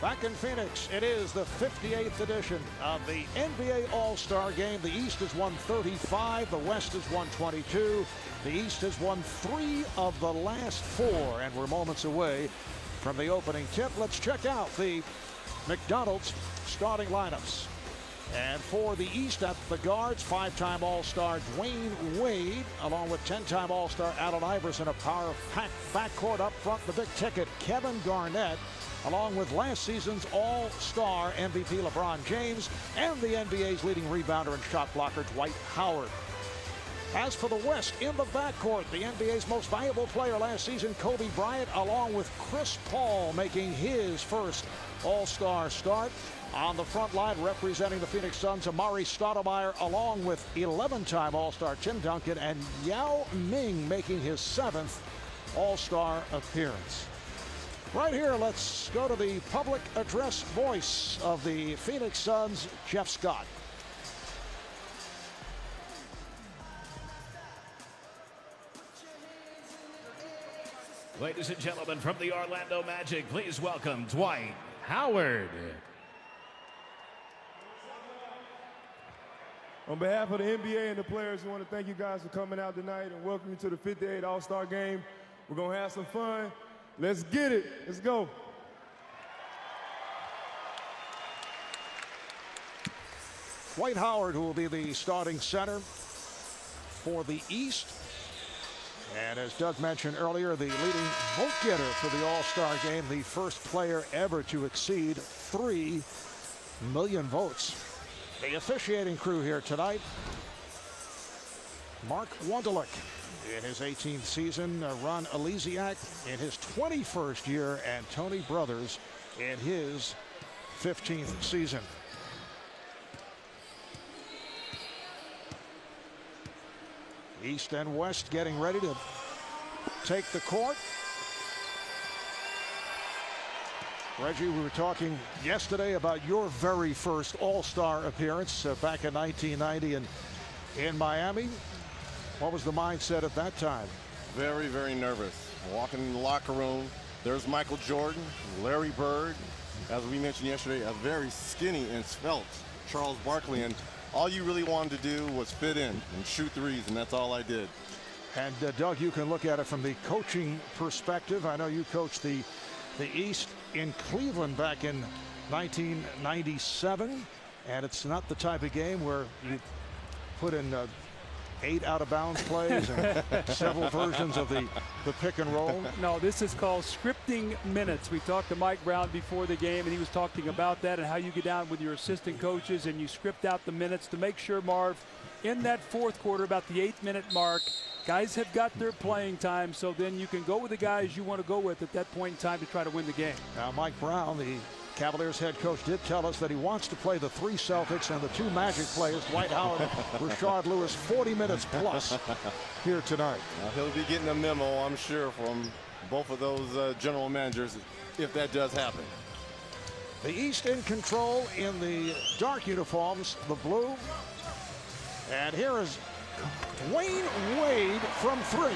Back in Phoenix, it is the 58th edition of the NBA All-Star Game. The East has won 35, the West has won 22. The East has won 3 of the last 4, and we're moments away from the opening tip. Let's check out the McDonald's starting lineups. And for the East at the guards, 5-time All-Star Dwyane Wade, along with 10-time All-Star Allen Iverson, a power-packed backcourt up front. The big ticket, Kevin Garnett, along with last season's All-Star MVP LeBron James and the NBA's leading rebounder and shot blocker Dwight Howard. As for the West, in the backcourt, the NBA's most valuable player last season, Kobe Bryant, along with Chris Paul, making his first All-Star start. On the front line, representing the Phoenix Suns, Amar'e Stoudemire, along with 11-time All-Star Tim Duncan, and Yao Ming making his 7th All-Star appearance. Right here, let's go to the public address voice of the Phoenix Suns, Jeff Scott. Ladies and gentlemen, from the Orlando Magic, please welcome Dwight Howard. On behalf of the NBA and the players, I want to thank you guys for coming out tonight and welcome you to the 58th All-Star Game. We're going to have some fun. Let's get it. Let's go. Dwight Howard, who will be the starting center for the East. And as Doug mentioned earlier, the leading vote getter for the All-Star Game, the first player ever to exceed 3 million votes. The officiating crew here tonight, Mark Wonderlich in his 18th season, Ron Elysiak in his 21st year, and Tony Brothers in his 15th season. East and West getting ready to take the court. Reggie, we were talking yesterday about your very first All-Star appearance back in 1990 in Miami. What was the mindset at that time? Very, very nervous. Walking in the locker room, there's Michael Jordan, Larry Bird, as we mentioned yesterday, a very skinny and svelte Charles Barkley, and all you really wanted to do was fit in and shoot threes, and that's all I did. And Doug, you can look at it from the coaching perspective. I know you coached the East in Cleveland back in 1997, and it's not the type of game where you put in 8 out-of-bounds plays and several versions of the pick and roll. No, this is called scripting minutes. We talked to Mike Brown before the game, and he was talking about that and how you get down with your assistant coaches and you script out the minutes to make sure, Marv, in that fourth quarter, about the 8-minute mark, guys have got their playing time, so then you can go with the guys you want to go with at that point in time to try to win the game. Now, Mike Brown, the Cavaliers head coach, did tell us that he wants to play the 3 Celtics and the 2 Magic players, Dwight Howard and Rashard Lewis, 40 minutes plus here tonight. He'll be getting a memo, I'm sure, from both of those general managers if that does happen. The East in control in the dark uniforms, the blue. And here is Dwyane Wade from 3.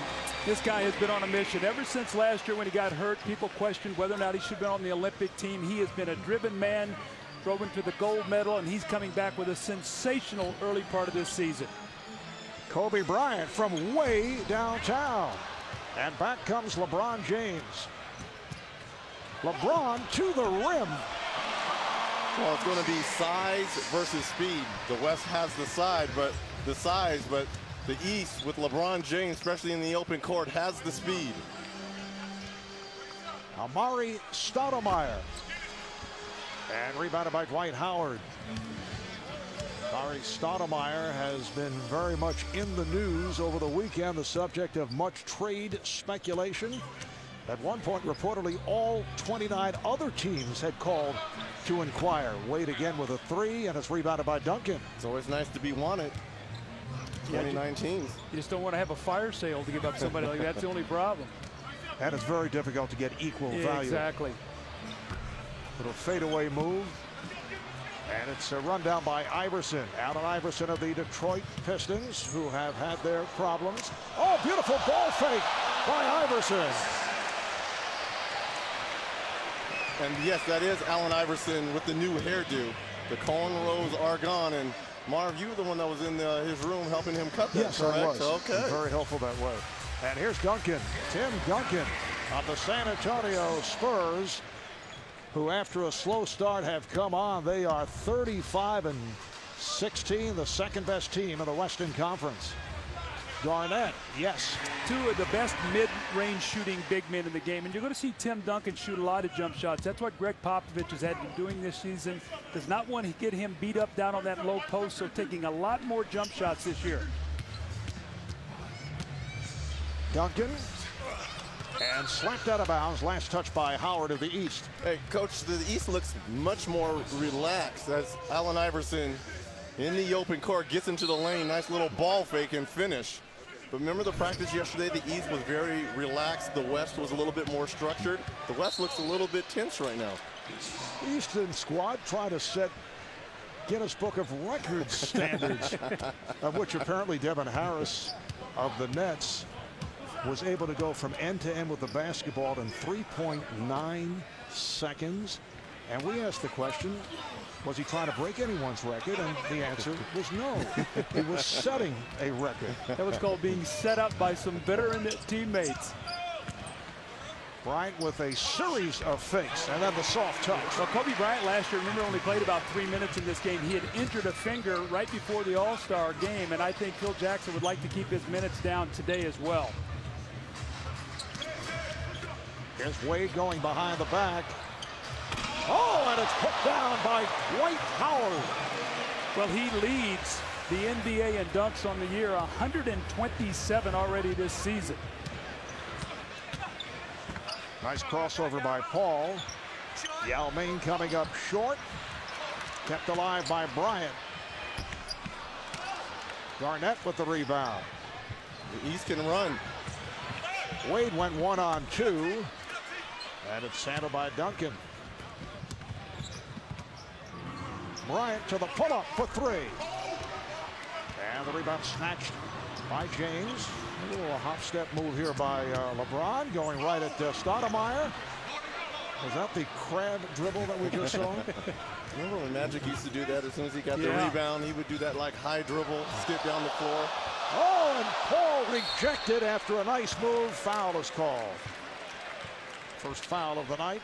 This guy has been on a mission ever since last year when he got hurt. People questioned whether or not he should have been on the Olympic team. He has been a driven man, drove into the gold medal, and he's coming back with a sensational early part of this season. Kobe Bryant from way downtown. And back comes LeBron James. LeBron to the rim. Well, it's going to be size versus speed. The West has the size, but the East, with LeBron James, especially in the open court, has the speed. Amar'e Stoudemire. And rebounded by Dwight Howard. Amar'e Stoudemire has been very much in the news over the weekend, the subject of much trade speculation. At one point, reportedly, all 29 other teams had called to inquire. Wade again with a 3, and it's rebounded by Duncan. It's always nice to be wanted. 29 teams. You just don't want to have a fire sale to give up somebody like that. That's the only problem. And it's very difficult to get equal value. Exactly. Little fadeaway move. And it's a rundown by Iverson. Allen Iverson of the Detroit Pistons, who have had their problems. Oh, beautiful ball fake by Iverson. And yes, that is Allen Iverson with the new hairdo. The cornrows are gone. And Marv, you were the one that was in his room helping him cut that, yes, correct? I was. Okay. Very helpful that way. And here's Duncan, Tim Duncan of the San Antonio Spurs, who after a slow start have come on. They are 35-16, the second best team in the Western Conference. Garnett, yes. Two of the best mid-range shooting big men in the game. And you're going to see Tim Duncan shoot a lot of jump shots. That's what Greg Popovich has had been doing this season. Does not want to get him beat up down on that low post, so taking a lot more jump shots this year. Duncan, and slapped out of bounds. Last touch by Howard of the East. Hey, Coach, the East looks much more relaxed as Allen Iverson in the open court gets into the lane. Nice little ball fake and finish. But remember the practice yesterday? The East was very relaxed. The West was a little bit more structured. The West looks a little bit tense right now. The Eastern squad trying to set Guinness Book of Records standards, of which apparently Devin Harris of the Nets was able to go from end to end with the basketball in 3.9 seconds. And we asked the question, was he trying to break anyone's record? And the answer was no. He was setting a record. That was called being set up by some veteran teammates. Bryant with a series of fakes and then the soft touch. Well, Kobe Bryant last year, remember, only played about 3 minutes in this game. He had injured a finger right before the All-Star game, and I think Phil Jackson would like to keep his minutes down today as well. Here's Wade going behind the back. Oh, and it's put down by Dwight Howard. Well, he leads the NBA in dunks on the year, 127 already this season. Nice crossover by Paul. Yao Ming coming up short. Kept alive by Bryant. Garnett with the rebound. The East can run. Wade went 1-on-2. And it's handled by Duncan. Bryant to the pull-up for three. And the rebound snatched by James. A little hop-step move here by LeBron, going right at Stoudemire. Was that the crab dribble that we just saw? Remember when Magic used to do that? As soon as he got the rebound, he would do that like high dribble, skip down the floor. Oh, and Paul rejected after a nice move. Foul is called. First foul of the night.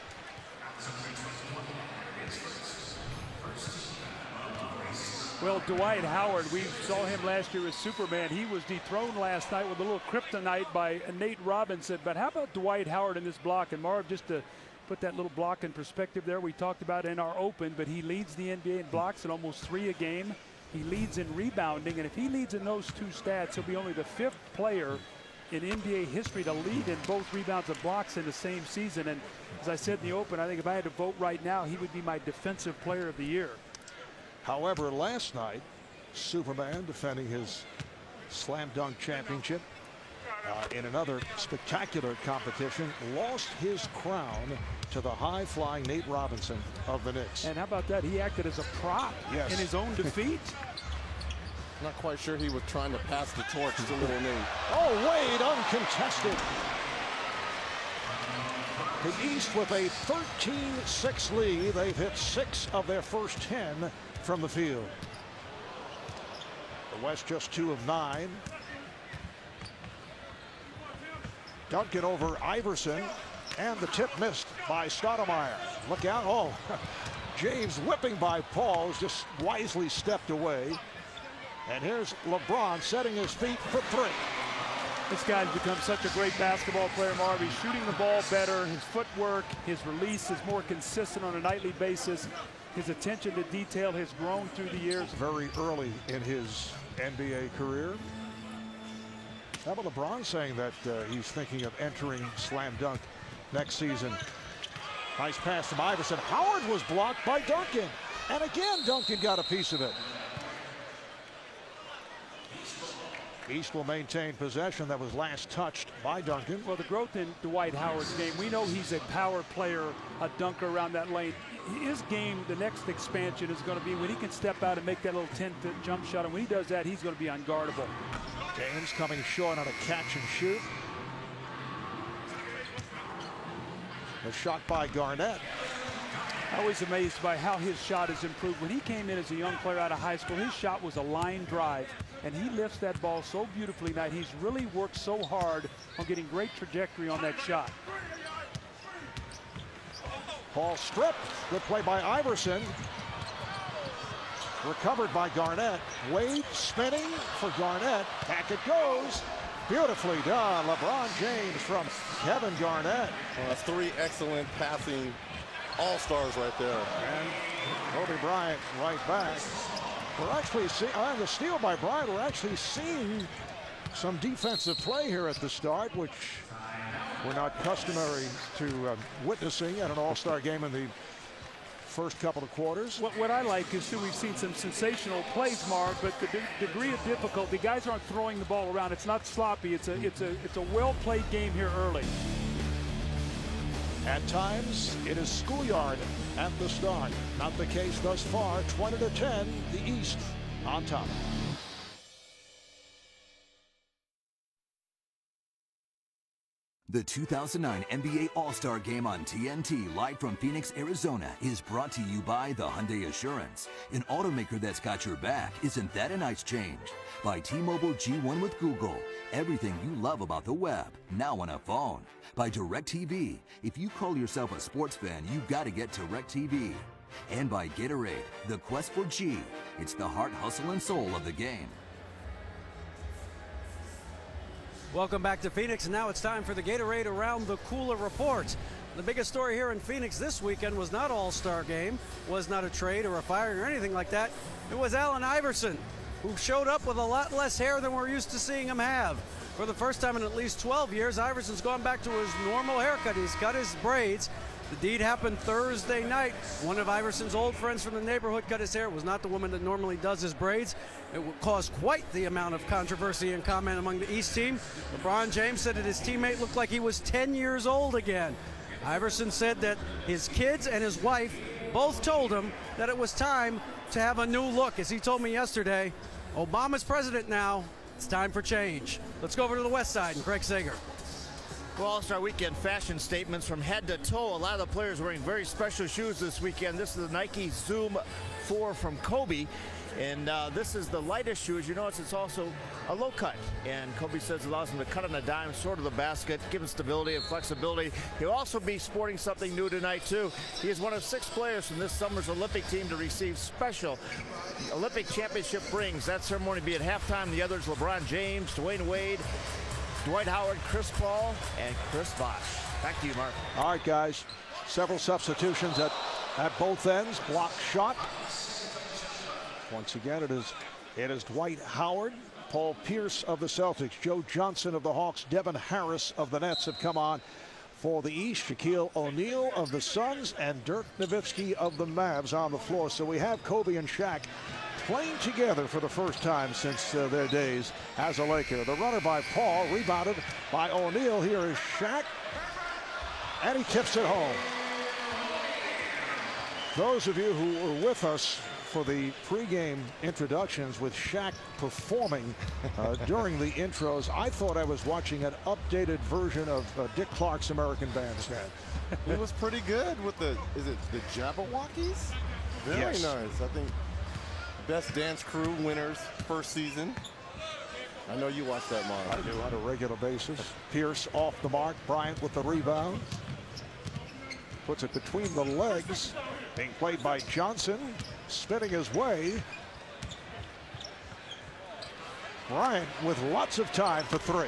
Well, Dwight Howard, we saw him last year as Superman. He was dethroned last night with a little kryptonite by Nate Robinson. But how about Dwight Howard in this block? And Marv, just to put that little block in perspective there, we talked about in our open, but he leads the NBA in blocks at almost 3 a game. He leads in rebounding, and if he leads in those two stats, he'll be only the 5th player in NBA history to lead in both rebounds and blocks in the same season. And as I said in the open, I think if I had to vote right now, he would be my defensive player of the year. However, last night, Superman defending his slam dunk championship in another spectacular competition, lost his crown to the high-flying Nate Robinson of the Knicks. And how about that? He acted as a prop in his own defeat. Not quite sure he was trying to pass the torch to little Nate. Oh, Wade uncontested. The East with a 13-6 lead. They've hit 6 of their first 10 from the field. The West just 2 of 9. Duncan over Iverson, and the tip missed by Stoudemire. Look out. Oh, James whipping by Paul, just wisely stepped away. And here's LeBron setting his feet for 3. This guy's become such a great basketball player, Marv. He's shooting the ball better. His footwork, his release is more consistent on a nightly basis. His attention to detail has grown through the years. Very early in his NBA career. How about LeBron saying that he's thinking of entering slam dunk next season? Nice pass from Iverson. Howard was blocked by Duncan. And again, Duncan got a piece of it. East will maintain possession. That was last touched by Duncan. Well, the growth in Dwight Howard's game, we know he's a power player, a dunker around that lane. His game, the next expansion is going to be when he can step out and make that little 10-foot jump shot. And when he does that, he's going to be unguardable. James coming short on a catch and shoot. The shot by Garnett. I was amazed by how his shot has improved. When he came in as a young player out of high school, his shot was a line drive, and he lifts that ball so beautifully tonight. He's really worked so hard on getting great trajectory on that shot. Ball stripped. Good play by Iverson. Recovered by Garnett. Wade spinning for Garnett. Back it goes. Beautifully done. LeBron James from Kevin Garnett. That's 3 excellent passing all-stars right there. And Kobe Bryant right back. We're actually seeing, the steal by Bryant, we're actually seeing some defensive play here at the start, which we're not customary to witnessing at an all-star game in the first couple of quarters. What I like is, too, we've seen some sensational plays, Marv, but the degree of difficulty, guys aren't throwing the ball around. It's not sloppy. It's a well-played game here early. At times, it is schoolyard at the start. Not the case thus far. 20-10, the East on top. The 2009 NBA All-Star Game on TNT, live from Phoenix, Arizona, is brought to you by the Hyundai Assurance, an automaker that's got your back. Isn't that a nice change? By T-Mobile G1 with Google, everything you love about the web, now on a phone. By DirecTV, if you call yourself a sports fan, you've got to get DirecTV. And by Gatorade, the quest for G. It's the heart, hustle, and soul of the game. Welcome back to Phoenix, and now it's time for the Gatorade Around the Cooler Report. The biggest story here in Phoenix this weekend was not All-Star Game, was not a trade or a firing or anything like that. It was Allen Iverson, who showed up with a lot less hair than we're used to seeing him have. For the first time in at least 12 years, Iverson's gone back to his normal haircut. He's cut his braids. The deed happened Thursday night. One of Iverson's old friends from the neighborhood cut his hair. It was not the woman that normally does his braids. It caused quite the amount of controversy and comment among the East team. LeBron James said that his teammate looked like he was 10 years old again. Iverson said that his kids and his wife both told him that it was time to have a new look. As he told me yesterday, Obama's president now. It's time for change. Let's go over to the West Side and Craig Sager. Well, All-Star Weekend fashion statements from head to toe. A lot of the players wearing very special shoes this weekend. This is the Nike Zoom 4 from Kobe. And this is the lightest shoe. As you notice, it's also a low cut. And Kobe says it allows him to cut on a dime, sort of the basket, give him stability and flexibility. He'll also be sporting something new tonight, too. He is one of 6 players from this summer's Olympic team to receive special Olympic championship rings. That ceremony will be at halftime. The others, LeBron James, Dwyane Wade, Dwight Howard, Chris Paul, and Chris Bosh. Back to you, Mark. All right, guys. Several substitutions at both ends. Block shot. Once again, it is Dwight Howard, Paul Pierce of the Celtics, Joe Johnson of the Hawks, Devin Harris of the Nets have come on for the East. Shaquille O'Neal of the Suns and Dirk Nowitzki of the Mavs on the floor. So we have Kobe and Shaq playing together for the first time since their days as a Laker. The runner by Paul, rebounded by O'Neal. Here is Shaq, and he tips it home. Those of you who were with us for the pregame introductions with Shaq performing during the intros, I thought I was watching an updated version of Dick Clark's American Bandstand. It was pretty good with is it the Jabberwockies? Very Yes. nice. I think best dance crew winners first season. I know you watch that, Mark. I do on a regular basis. Pierce off the mark. Bryant with the rebound. Puts it between the legs. Being played by Johnson. Spinning his way. Bryant with lots of time for 3.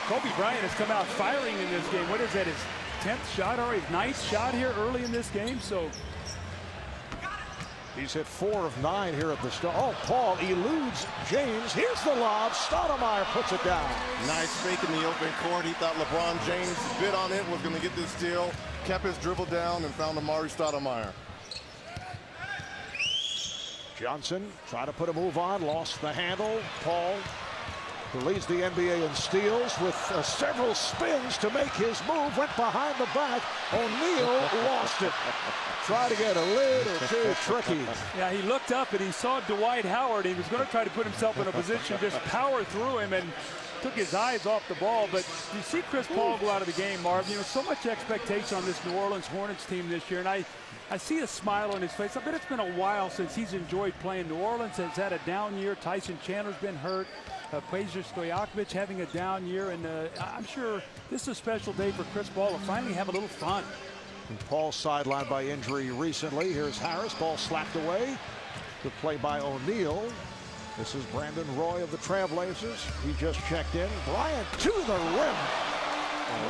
Kobe Bryant has come out firing in this game. What is that, his 10th shot or his 9th shot here early in this game? So he's hit 4 of 9 here at the start. Oh, Paul eludes James. Here's the lob. Stoudemire puts it down. Nice fake in the open court. He thought LeBron James bit on it, was going to get this steal. Kept his dribble down and found Amar'e Stoudemire. Johnson trying to put a move on, lost the handle. Paul, who leads the NBA in steals with several spins to make his move, went behind the back. O'Neal lost it. Try to get a little too tricky. yeah, he looked up and he saw Dwight Howard. He was going to try to put himself in a position, just power through him, and took his eyes off the ball. But you see Chris Paul go out of the game, Marv. You know, so much expectation on this New Orleans Hornets team this year, and I see a smile on his face. I bet it's been a while since he's enjoyed playing. New Orleans has had a down year. Tyson Chandler's been hurt. Peja Stojakovic having a down year, and I'm sure this is a special day for Chris Paul to finally have a little fun. And Paul sidelined by injury recently. Here's Harris. Ball slapped away. Good play by O'Neal. This is Brandon Roy of the Trailblazers. He just checked in. Bryant to the rim.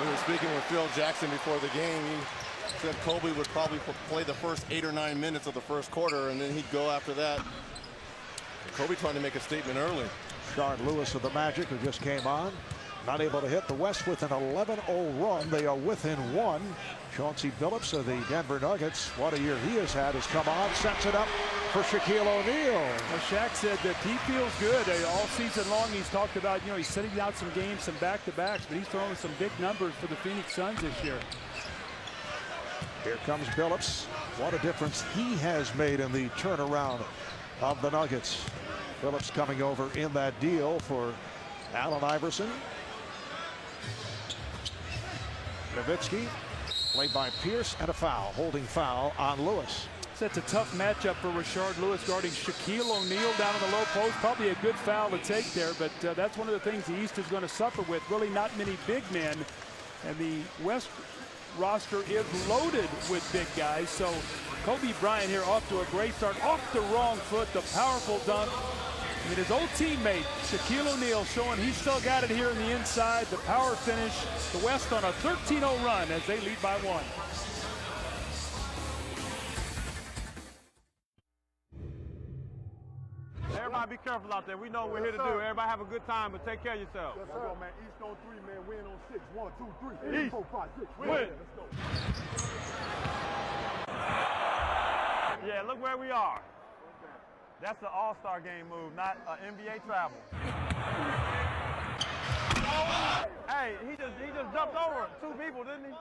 We were speaking with Phil Jackson before the game. He said Kobe would probably play the first 8 or 9 minutes of the first quarter, and then he'd go after that. Kobe trying to make a statement early. Rashard Lewis of the Magic, who just came on, not able to hit. The West with an 11-0 run. They are within 1. Chauncey Billups of the Denver Nuggets, what a year he has had, has come on, sets it up for Shaquille O'Neal. Well, Shaq said that he feels good. All season long he's talked about, you know, he's sitting out some games, some back-to-backs, but he's throwing some big numbers for the Phoenix Suns this year. Here comes Billups. What a difference he has made in the turnaround of the Nuggets. Billups coming over in that deal for Allen Iverson. Nowitzki, played by Pierce, and a foul, holding foul on Lewis. That's a tough matchup for Rashard Lewis guarding Shaquille O'Neal down in the low post. Probably a good foul to take there, but that's one of the things the East is going to suffer with. Really not many big men, and the West roster is loaded with big guys. So Kobe Bryant here off to a great start, off the wrong foot, the powerful dunk. I mean, his old teammate, Shaquille O'Neal, showing he's still got it here in the inside. The power finish. The West on a 13-0 run as they lead by 1. Everybody be careful out there. We know what we're here to do. Everybody have a good time, but take care of yourself. Yes, sir. Man. East on 3, man. Win on 6. 1, 2, 3. East. 4, 5, 6. Win. Let's go. Yeah, look where we are. That's the all-star game move, not NBA travel. Hey, he just jumped over 2 people, didn't he?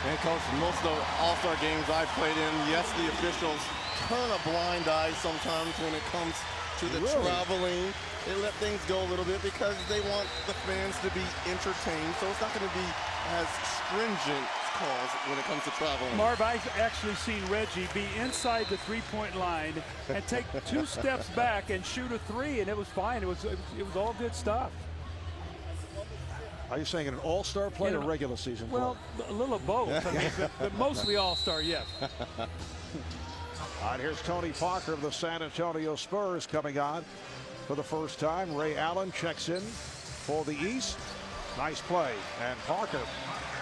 And coach, most of the all-star games I've played in, yes, the officials turn a blind eye sometimes when it comes to the traveling. They let things go a little bit because they want the fans to be entertained. So it's not going to be as stringent calls when it comes to traveling. Marv, I've actually seen Reggie be inside the three-point line and take 2 steps back and shoot a 3, and it was fine. It was all good stuff. Are you saying an all-star play or regular season play? Well, a little of both. I mean, but mostly all-star, yes. All right, here's Tony Parker of the San Antonio Spurs coming on for the first time. Ray Allen checks in for the East. Nice play. And Parker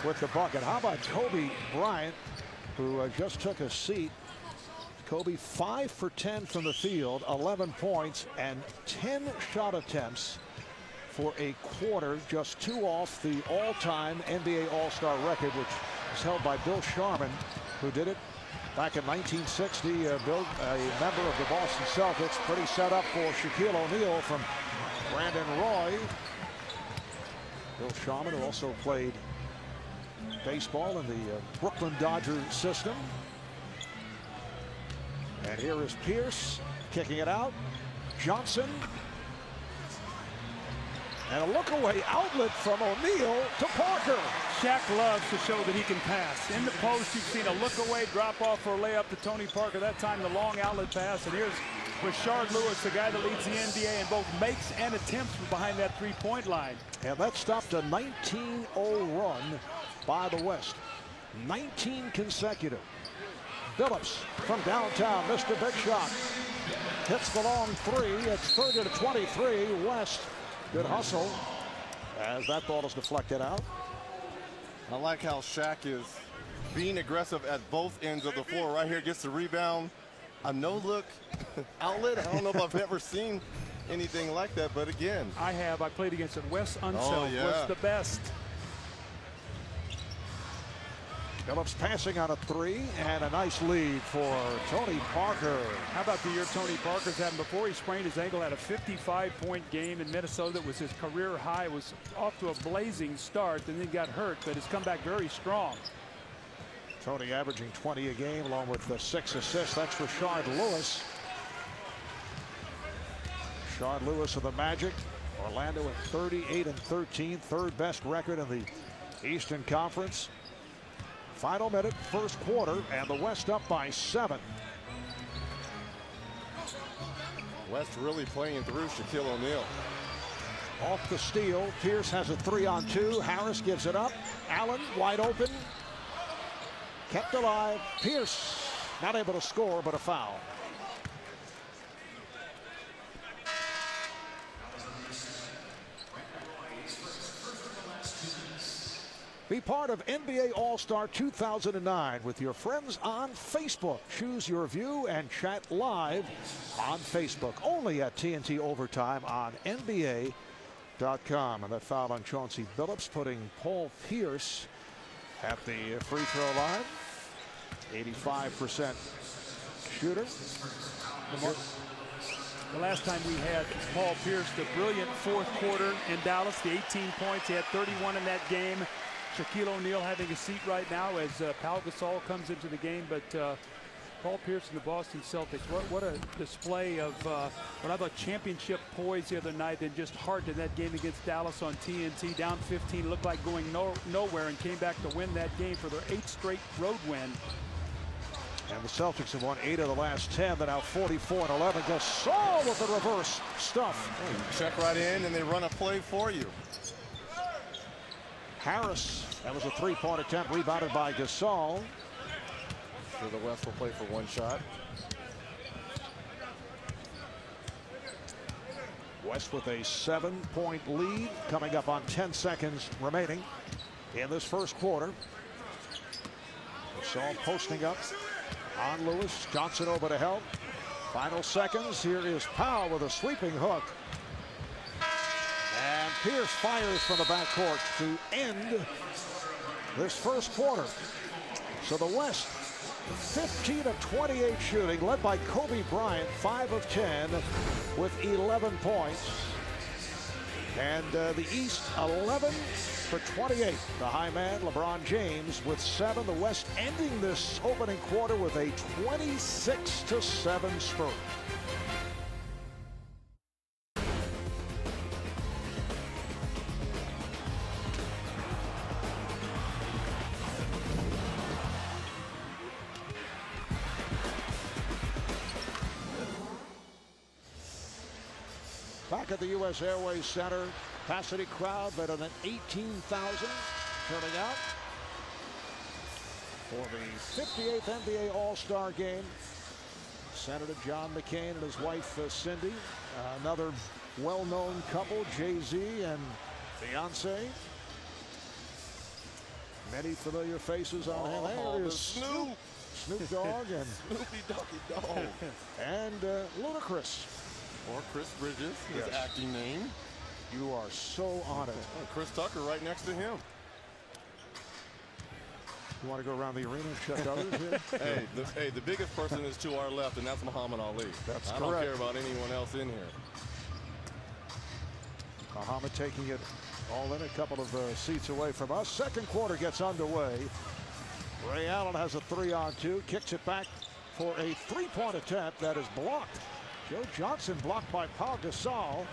with the bucket. How about Kobe Bryant, who just took a seat? Kobe 5 for 10 from the field, 11 points, and 10 shot attempts for a quarter, just 2 off the all-time NBA All-Star record, which is held by Bill Sharman, who did it back in 1960. Bill, a member of the Boston Celtics, pretty set up for Shaquille O'Neal from Brandon Roy. Bill Sharman, who also played baseball in the Brooklyn Dodger system. And here is Pierce kicking it out. Johnson. And a look-away outlet from O'Neal to Parker. Shaq loves to show that he can pass. In the post, you've seen a look-away drop-off for a layup to Tony Parker. That time, the long outlet pass. And here's Rashard Lewis, the guy that leads the NBA in both makes and attempts from behind that three-point line. And that stopped a 19-0 run by the West. 19 consecutive. Billups from downtown, missed a big shot. Hits the long 3. It's 30-23 West. Good hustle as that ball is deflected out. I like how Shaq is being aggressive at both ends of the floor. Right here, gets the rebound. A no-look outlet. I don't know if I've ever seen anything like that, but again. I have. I played against it. Wes Unseld was the best. Billups passing on a 3, and a nice lead for Tony Parker. How about the year Tony Parker's having before he sprained his ankle? Had a 55-point game in Minnesota that was his career high. Was off to a blazing start and then got hurt, but has come back very strong. Tony averaging 20 a game along with the 6 assists. That's Rashard Lewis. Rashard Lewis of the Magic. Orlando at 38-13, third best record in the Eastern Conference. Final minute, first quarter, and the West up by 7. West really playing through Shaquille O'Neal. Off the steal, Pierce has a 3-on-2. Harris gives it up. Allen wide open. Kept alive. Pierce not able to score, but a foul. Be part of NBA All-Star 2009 with your friends on Facebook. Choose your view and chat live on Facebook. Only at TNT Overtime on NBA.com. And that foul on Chauncey Billups, putting Paul Pierce at the free throw line. 85% shooter. The last time we had Paul Pierce, the brilliant fourth quarter in Dallas, the 18 points. He had 31 in that game. Shaquille O'Neal having a seat right now as Pau Gasol comes into the game. But Paul Pierce and the Boston Celtics, what a display of what I thought championship poise the other night, and just heart in that game against Dallas on TNT. Down 15, looked like going nowhere, and came back to win that game for their 8th straight road win. And the Celtics have won 8 of the last 10. They're now 44-11. Gasol with the reverse stuff. Check right in, and they run a play for you. Harris, that was a 3-point attempt, rebounded by Gasol. So the West will play for one shot. West with a 7-point lead, coming up on 10 seconds remaining in this first quarter. Gasol posting up on Lewis. Johnson over to help. Final seconds. Here is Pau with a sweeping hook. And Pierce fires from the backcourt to end this first quarter. So the West 15 of 28 shooting, led by Kobe Bryant, 5 of 10 with 11 points. And the East 11 for 28. The high man, LeBron James, with 7. The West ending this opening quarter with a 26-7 spurt. Back at the U.S. Airways Center, capacity crowd better than 18,000 turning out for the 58th NBA All-Star Game. Senator John McCain and his wife Cindy, another well-known couple, Jay-Z and Beyonce. Many familiar faces on hand. There is Snoop Dogg and Snoopy Doggy Dog. And Ludacris. Or Chris Bridges, his acting name. You are so on it. Oh, Chris Tucker right next to him. You want to go around the arena and check others here? Hey, the biggest person is to our left, and that's Muhammad Ali. That's I correct. don't care about anyone else in here. Muhammad taking it all in, a couple of seats away from us. Second quarter gets underway. Ray Allen has a 3-on-2, kicks it back for a 3-point attempt that is blocked. Joe Johnson blocked by Pau Gasol.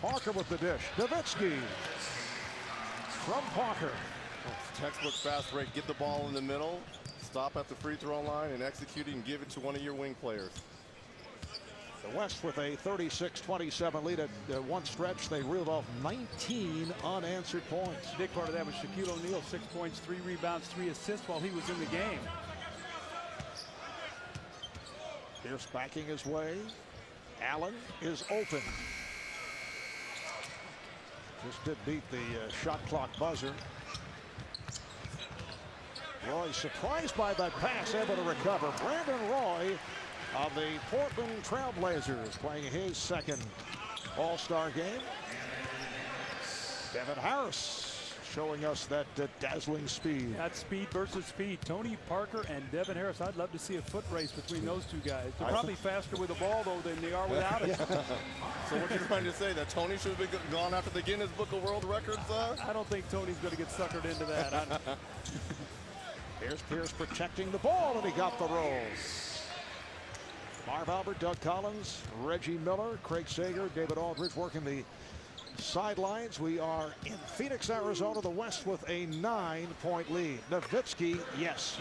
Parker with the dish. Nowitzki from Parker. Textbook fast break. Get the ball in the middle. Stop at the free throw line and execute it and give it to one of your wing players. The West with a 36-27 lead at one stretch. They reeled off 19 unanswered points. Big part of that was Shaquille O'Neal, 6 points, 3 rebounds, 3 assists while he was in the game. Pierce backing his way. Allen is open. Just did beat the shot clock buzzer. Roy surprised by that pass, able to recover. Brandon Roy of the Portland Trailblazers playing his second All-Star game. Devin Harris showing us that dazzling speed. That's speed versus speed. Tony Parker and Devin Harris. I'd love to see a foot race between those two guys. They're probably faster with the ball, though, than they are without it. So what you're trying to say, that Tony should have been gone after the Guinness Book of World Records? I don't think Tony's going to get suckered into that. Here's Pierce protecting the ball, and he got the roll. Marv Albert, Doug Collins, Reggie Miller, Craig Sager, David Aldridge working the sidelines. We are in Phoenix, Arizona, the West with a 9-point lead. Nowitzki, yes.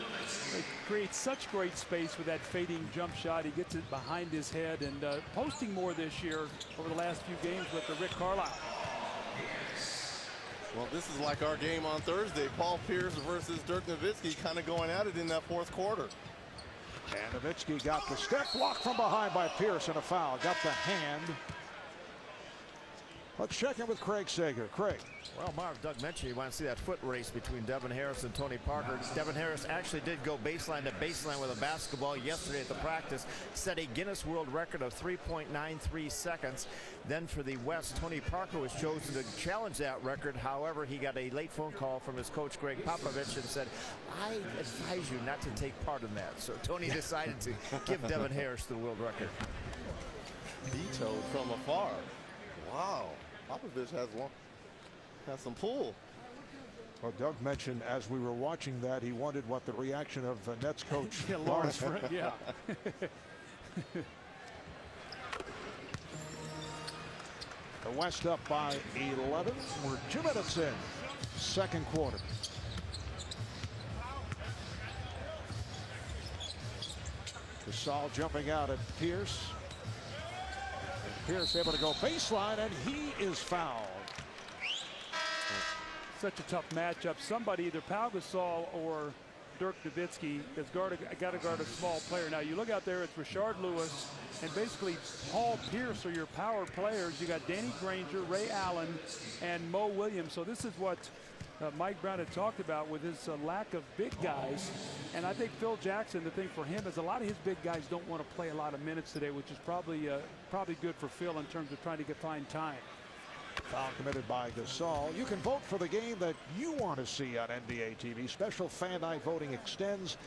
It creates such great space with that fading jump shot. He gets it behind his head and posting more this year over the last few games with the Rick Carlisle. Well, this is like our game on Thursday. Paul Pierce versus Dirk Nowitzki kind of going at it in that fourth quarter. And Nowitzki got the step block from behind by Pierce and a foul. Got the hand. Let's check in with Craig Sager. Craig. Well, Marv, Doug mentioned you want to see that foot race between Devin Harris and Tony Parker. Devin Harris actually did go baseline to baseline with a basketball yesterday at the practice, set a Guinness World Record of 3.93 seconds. Then for the West, Tony Parker was chosen to challenge that record. However, he got a late phone call from his coach, Greg Popovich, and said, I advise you not to take part in that. So Tony decided to give Devin Harris the world record. Vetoed from afar. Wow. Popovich has some pull. Well, Doug mentioned as we were watching that he wondered what the reaction of Nets coach Lawrence, yeah. The West up by 11. We're 2 minutes in, second quarter. Gasol jumping out at Pierce. Pierce able to go baseline, and he is fouled. Such a tough matchup. Somebody, either Pau Gasol or Dirk Nowitzki, has got to guard a small player. Now you look out there, it's Rashard Lewis and basically Paul Pierce are your power players. You got Danny Granger, Ray Allen, and Mo Williams. So this is what Mike Brown had talked about with his lack of big guys. And I think Phil Jackson, the thing for him is a lot of his big guys don't want to play a lot of minutes today, which is probably good for Phil in terms of trying to find time. Foul committed by Gasol. You can vote for the game that you want to see on NBA TV. Special fan night voting extends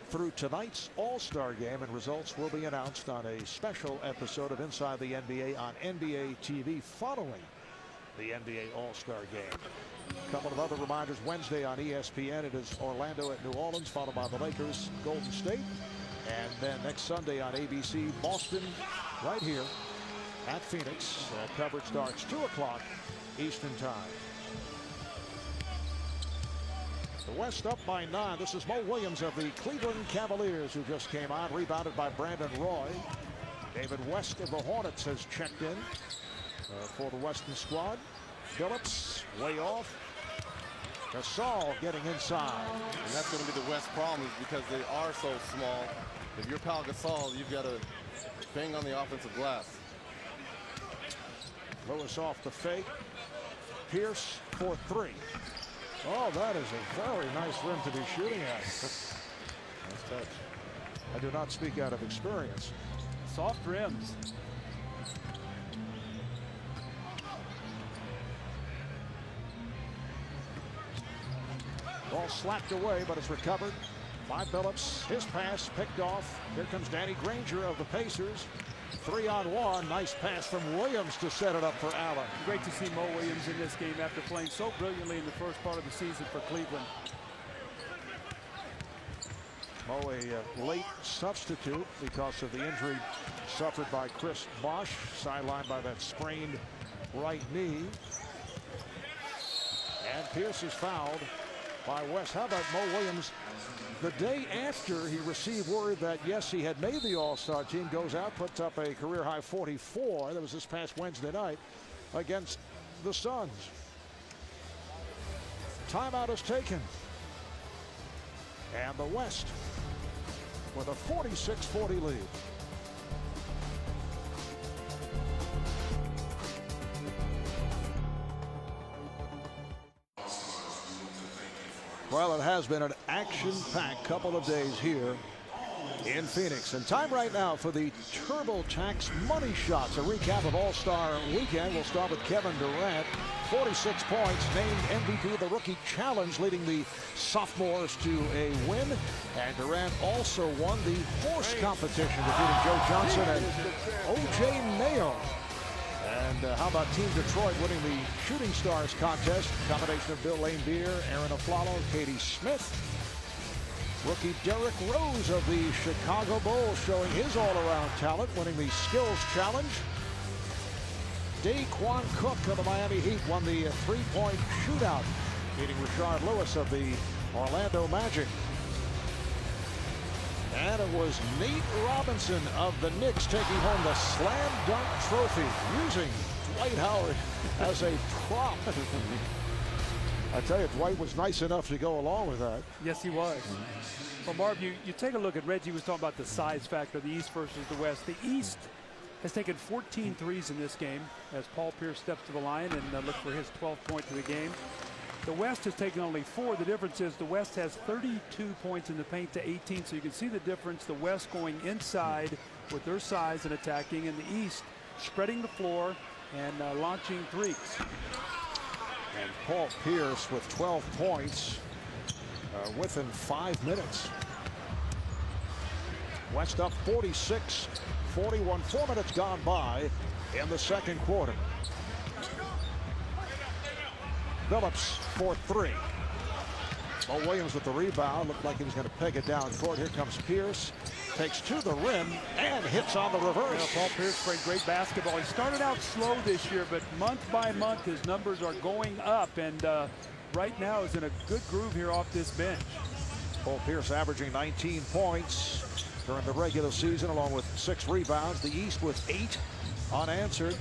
through tonight's All-Star game, and results will be announced on a special episode of Inside the NBA on NBA TV following the NBA All-Star game. A couple of other reminders. Wednesday on ESPN, it is Orlando at New Orleans, followed by the Lakers, Golden State. And then next Sunday on ABC, Boston, right here at Phoenix. Coverage starts 2 o'clock Eastern time. The West up by 9. This is Mo Williams of the Cleveland Cavaliers, who just came on, rebounded by Brandon Roy. David West of the Hornets has checked in for the Western squad. Phillips way off. Gasol getting inside. And that's going to be the West problem, is because they are so small. If you're Pau Gasol, you've got to bang on the offensive glass. Lewis off the fake. Pierce for 3. Oh, that is a very nice rim to be shooting at. Nice touch. I do not speak out of experience. Soft rims. Ball slapped away, but it's recovered by Phillips. His pass picked off. Here comes Danny Granger of the Pacers. 3-on-1. Nice pass from Williams to set it up for Allen. Great to see Mo Williams in this game after playing so brilliantly in the first part of the season for Cleveland. Mo, a late substitute because of the injury suffered by Chris Bosh, sidelined by that sprained right knee. And Pierce is fouled by West. How about Mo Williams? The day after he received word that, yes, he had made the All-Star team, goes out, puts up a career-high 44. That was this past Wednesday night against the Suns. Timeout is taken. And the West with a 46-40 lead. Well, it has been an action-packed couple of days here in Phoenix. And time right now for the TurboTax Money Shots. A recap of All-Star Weekend. We'll start with Kevin Durant. 46 points, named MVP of the Rookie Challenge, leading the sophomores to a win. And Durant also won the horse competition, defeating Joe Johnson and O.J. Mayo. And how about Team Detroit winning the Shooting Stars contest? Combination of Bill Laimbeer, Aaron Aflalo, Katie Smith. Rookie Derrick Rose of the Chicago Bulls showing his all-around talent, winning the skills challenge. Daquan Cook of the Miami Heat won the three-point shootout, beating Rashard Lewis of the Orlando Magic. And it was Nate Robinson of the Knicks taking home the slam dunk trophy using Dwight Howard as a prop. I tell you, Dwight was nice enough to go along with that. Yes, he was. Well, Marv, you take a look at Reggie was talking about the size factor, the East versus the West. The East has taken 14 threes in this game as Paul Pierce steps to the line and look for his 12th point of the game. The West has taken only 4. The difference is the West has 32 points in the paint to 18, so you can see the difference. The West going inside with their size and attacking, and the East spreading the floor and launching threes. And Paul Pierce with 12 points within 5 minutes. West up 46-41. 4 minutes gone by in the second quarter. Phillips for 3. Mo Williams with the rebound. Looked like he was going to peg it down court. Here comes Pierce. Takes to the rim and hits on the reverse. Paul Pierce played great basketball. He started out slow this year, but month by month his numbers are going up, and right now is in a good groove here off this bench. Paul Pierce averaging 19 points during the regular season, along with 6 rebounds. The East with 8 unanswered.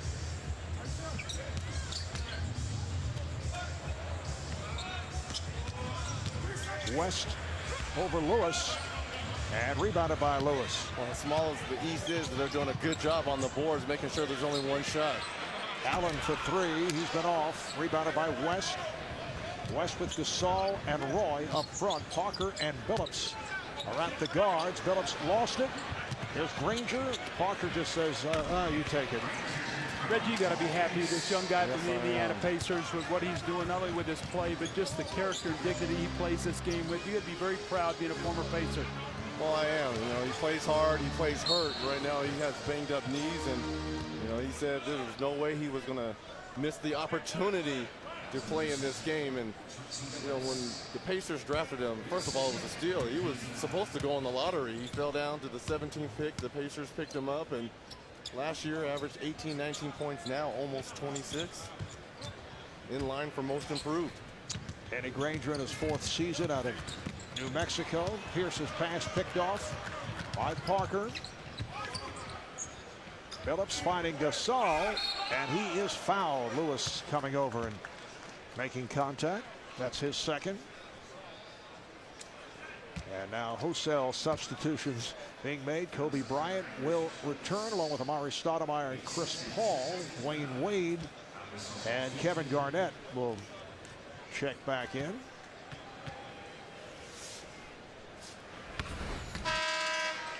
West over Lewis and rebounded by Lewis. Well, as small as the East is, they're doing a good job on the boards, making sure there's only one shot. Allen for 3. He's been off. Rebounded by West. West with Gasol and Roy up front. Parker and Billups are at the guards. Billups lost it. Here's Granger. Parker just says, you take it. Reggie, you got to be happy. This young guy from the Indiana Pacers with what he's doing, not only with his play, but just the character and dignity he plays this game with. You got to be very proud being a former Pacer. Well, I am. You know, he plays hard. He plays hurt. Right now, he has banged up knees, and you know, he said there was no way he was going to miss the opportunity to play in this game. And you know, when the Pacers drafted him, first of all, it was a steal. He was supposed to go in the lottery. He fell down to the 17th pick. The Pacers picked him up, and last year averaged 18, 19 points. Now almost 26. In line for most improved. Danny Granger in his 4th season out of New Mexico. Pierce's pass picked off by Parker. Phillips finding Gasol, and he is fouled. Lewis coming over and making contact. That's his 2nd. And now wholesale substitutions being made. Kobe Bryant will return along with Amar'e Stoudemire and Chris Paul. Dwyane Wade and Kevin Garnett will check back in.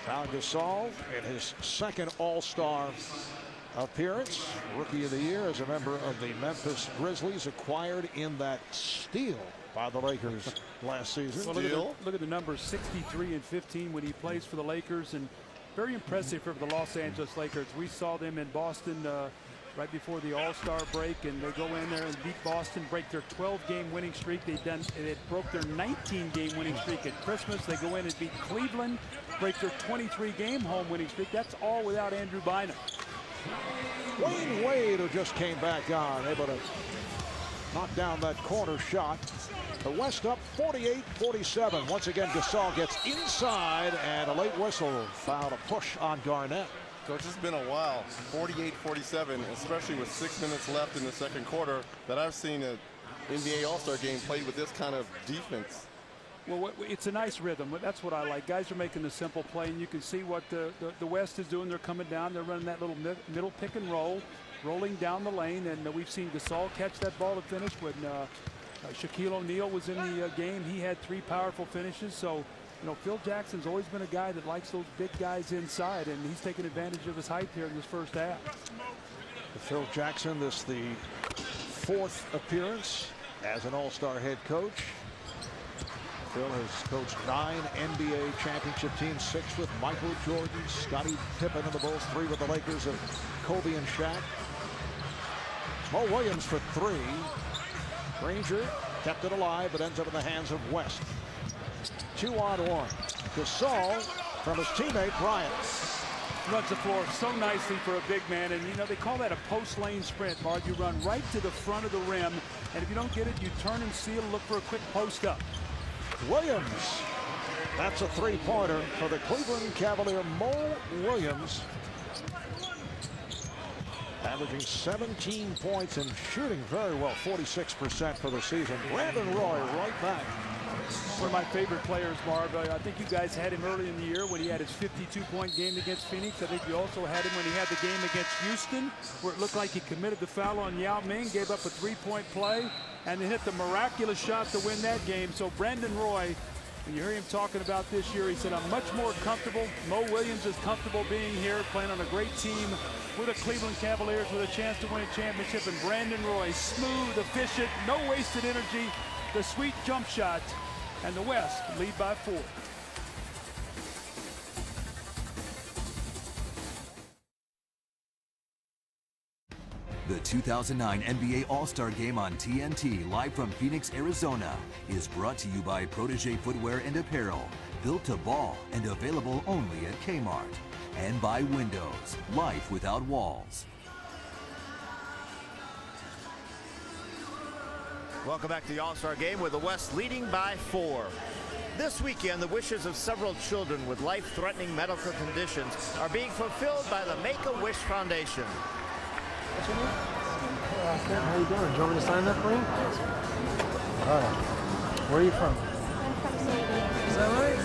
Pau Gasol in his 2nd All-Star appearance. Rookie of the Year as a member of the Memphis Grizzlies, acquired in that steal by the Lakers last season. Well, look at the numbers, 63 and 15 when he plays for the Lakers, and very impressive for the Los Angeles Lakers. We saw them in Boston right before the All-Star break, and they go in there and beat Boston, break their 12-game winning streak. They broke their 19-game winning streak at Christmas. They go in and beat Cleveland, break their 23-game home winning streak. That's all without Andrew Bynum. Dwyane Wade, who just came back on, able to knock down that corner shot. The West up 48-47. Once again, Gasol gets inside, and a late whistle fouled a push on Garnett. Coach, it's been a while, 48-47, especially with 6 minutes left in the second quarter, that I've seen an NBA All-Star game played with this kind of defense. Well, it's a nice rhythm. That's what I like. Guys are making the simple play, and you can see what the West is doing. They're coming down. They're running that little middle pick and roll, rolling down the lane, and we've seen Gasol catch that ball to finish. When Shaquille O'Neal was in the game, he had 3 powerful finishes. So, you know, Phil Jackson's always been a guy that likes those big guys inside, and he's taking advantage of his height here in this first half. Phil Jackson, this the 4th appearance as an All-Star head coach. Phil has coached 9 NBA championship teams, 6 with Michael Jordan, Scottie Pippen and the Bulls, 3 with the Lakers of Kobe and Shaq. Mo Williams for 3. Granger kept it alive, but ends up in the hands of West. 2-on-1. Gasol from his teammate Bryant. Runs the floor so nicely for a big man, and you know they call that a post lane sprint, Marv. You run right to the front of the rim, and if you don't get it, you turn and seal, look for a quick post up. Williams. That's a three-pointer for the Cleveland Cavalier. Mo Williams averaging 17 points and shooting very well, 46% for the season. Brandon Roy right back. One of my favorite players, Marv. I think you guys had him early in the year when he had his 52-point game against Phoenix. I think you also had him when he had the game against Houston, where it looked like he committed the foul on Yao Ming, gave up a three-point play, and then hit the miraculous shot to win that game. So Brandon Roy, when you hear him talking about this year, he said, I'm much more comfortable. Mo Williams is comfortable being here, playing on a great team with the Cleveland Cavaliers with a chance to win a championship. And Brandon Roy, smooth, efficient, no wasted energy, the sweet jump shot, and the West lead by 4. The 2009 NBA All-Star Game on TNT, live from Phoenix, Arizona, is brought to you by Protégé Footwear and Apparel, built to ball and available only at Kmart. And by Windows, life without walls. Welcome back to the All-Star Game with the West leading by 4. This weekend, the wishes of several children with life-threatening medical conditions are being fulfilled by the Make-A-Wish Foundation. What's your name? How you doing? Do you want me to sign that for you? All right. Where are you from? I'm from Sweden. Is that right?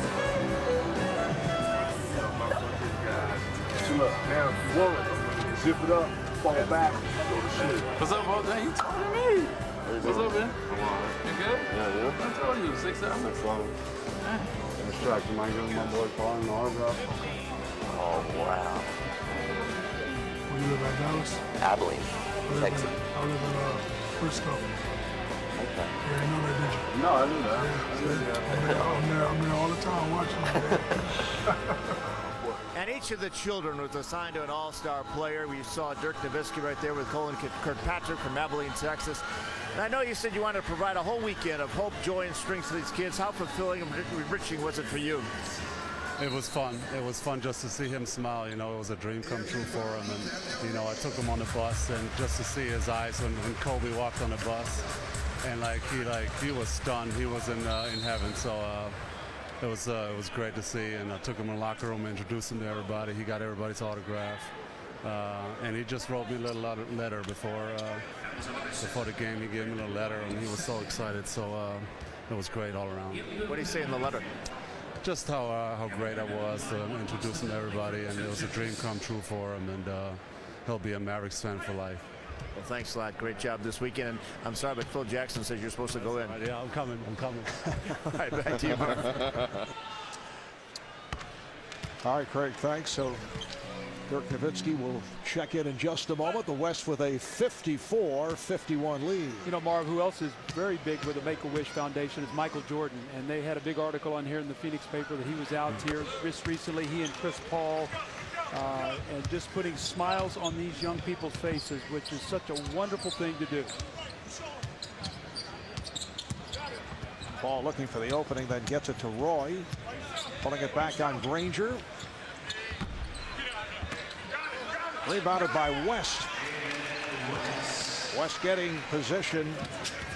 Look, now if you want it, zip it up, fall back, go to shit. What's up, bro? Dang, you talking to me? What's up, man? I'm all right. You good? Yeah, yeah. I told you, 6'7". 6'11". Distract you, might give my boy Paul in the autograph. Oh, wow. Where you live at, Dallas? Abilene, Texas. I live in Frisco. Okay. Yeah, you know that, did you? No, I knew that. Yeah, I'm there all the time watching you. And each of the children was assigned to an all-star player. We saw Dirk Nowitzki right there with Colin Kirkpatrick from Abilene, Texas. And I know you said you wanted to provide a whole weekend of hope, joy, and strength to these kids. How fulfilling and enriching was it for you? It was fun. It was fun just to see him smile. You know, it was a dream come true for him. And, you know, I took him on the bus, and just to see his eyes when Kobe walked on the bus. And, he was stunned. He was in heaven. So it was great to see. And I took him in the locker room, introduced him to everybody. He got everybody's autograph. And he just wrote me a little letter before the game. He gave me a little letter, and he was so excited. So it was great all around. What did he say in the letter? Just how great I was to introduce him to everybody, and it was a dream come true for him, and he'll be a Mavericks fan for life. Well, thanks a lot. Great job this weekend. And I'm sorry, but Phil Jackson says you're supposed to go in. Yeah, I'm coming. All right, back to you, Mark. All right, Craig, thanks. So Dirk Nowitzki will check in just a moment. The West with a 54-51 lead. You know, Marv, who else is very big with the Make-A-Wish Foundation is Michael Jordan. And they had a big article on here in the Phoenix paper that he was out here just recently, he and Chris Paul, and just putting smiles on these young people's faces, which is such a wonderful thing to do. Paul looking for the opening, then gets it to Roy. Pulling it back on Granger. Rebounded by West. West getting position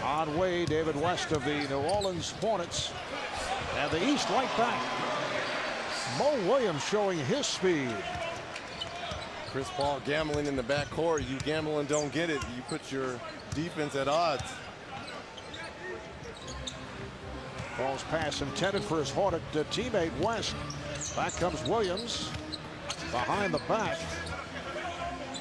on Wade. David West of the New Orleans Hornets. And the East right back. Mo Williams showing his speed. Chris Paul gambling in the backcourt. You gamble and don't get it. You put your defense at odds. Paul's pass intended for his Hornet teammate West. Back comes Williams behind the back.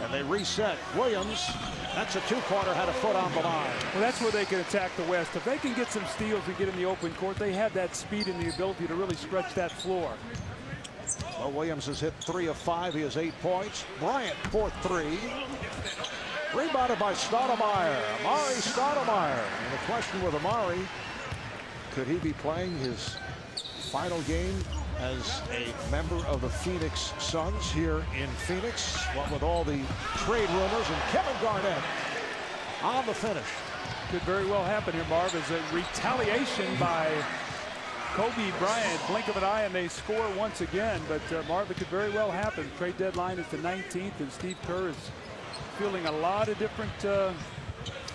And they reset. Williams, that's a two-pointer, had a foot on the line. Well, that's where they can attack the West. If they can get some steals and get in the open court, they have that speed and the ability to really stretch that floor. Well, Williams has hit 3 of 5. He has 8 points. Bryant, 4-3. Rebounded by Stoudemire. Amar'e Stoudemire. And the question with Amar'e, could he be playing his final game as a member of the Phoenix Suns here in Phoenix? What with all the trade rumors, and Kevin Garnett on the finish. Could very well happen here, Marv, as a retaliation by Kobe Bryant, blink of an eye, and they score once again. But Marv, it could very well happen. Trade deadline is the 19th, and Steve Kerr is fielding a lot of different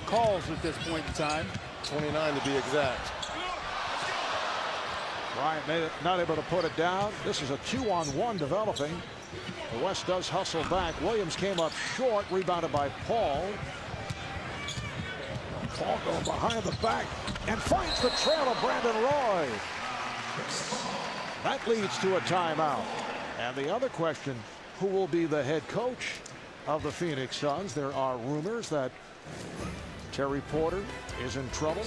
calls at this point in time. 29 to be exact. Bryant not able to put it down. This is a 2-on-1 developing. The West does hustle back. Williams came up short, rebounded by Paul. Paul going behind the back and finds the trail of Brandon Roy. That leads to a timeout. And the other question, who will be the head coach of the Phoenix Suns? There are rumors that Terry Porter is in trouble.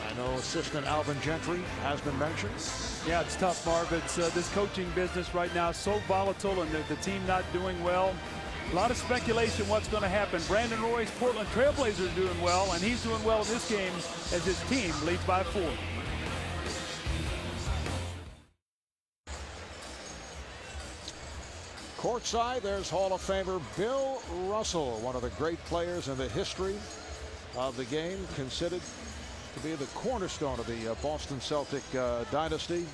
I know assistant Alvin Gentry has been mentioned. Yeah, it's tough, Marv. It's this coaching business right now so volatile, and the team not doing well. A lot of speculation what's going to happen. Brandon Roy's Portland Trailblazers doing well, and he's doing well in this game as his team leads by 4. Courtside, there's Hall of Famer Bill Russell, one of the great players in the history of the game, considered to be the cornerstone of the Boston Celtic dynasty.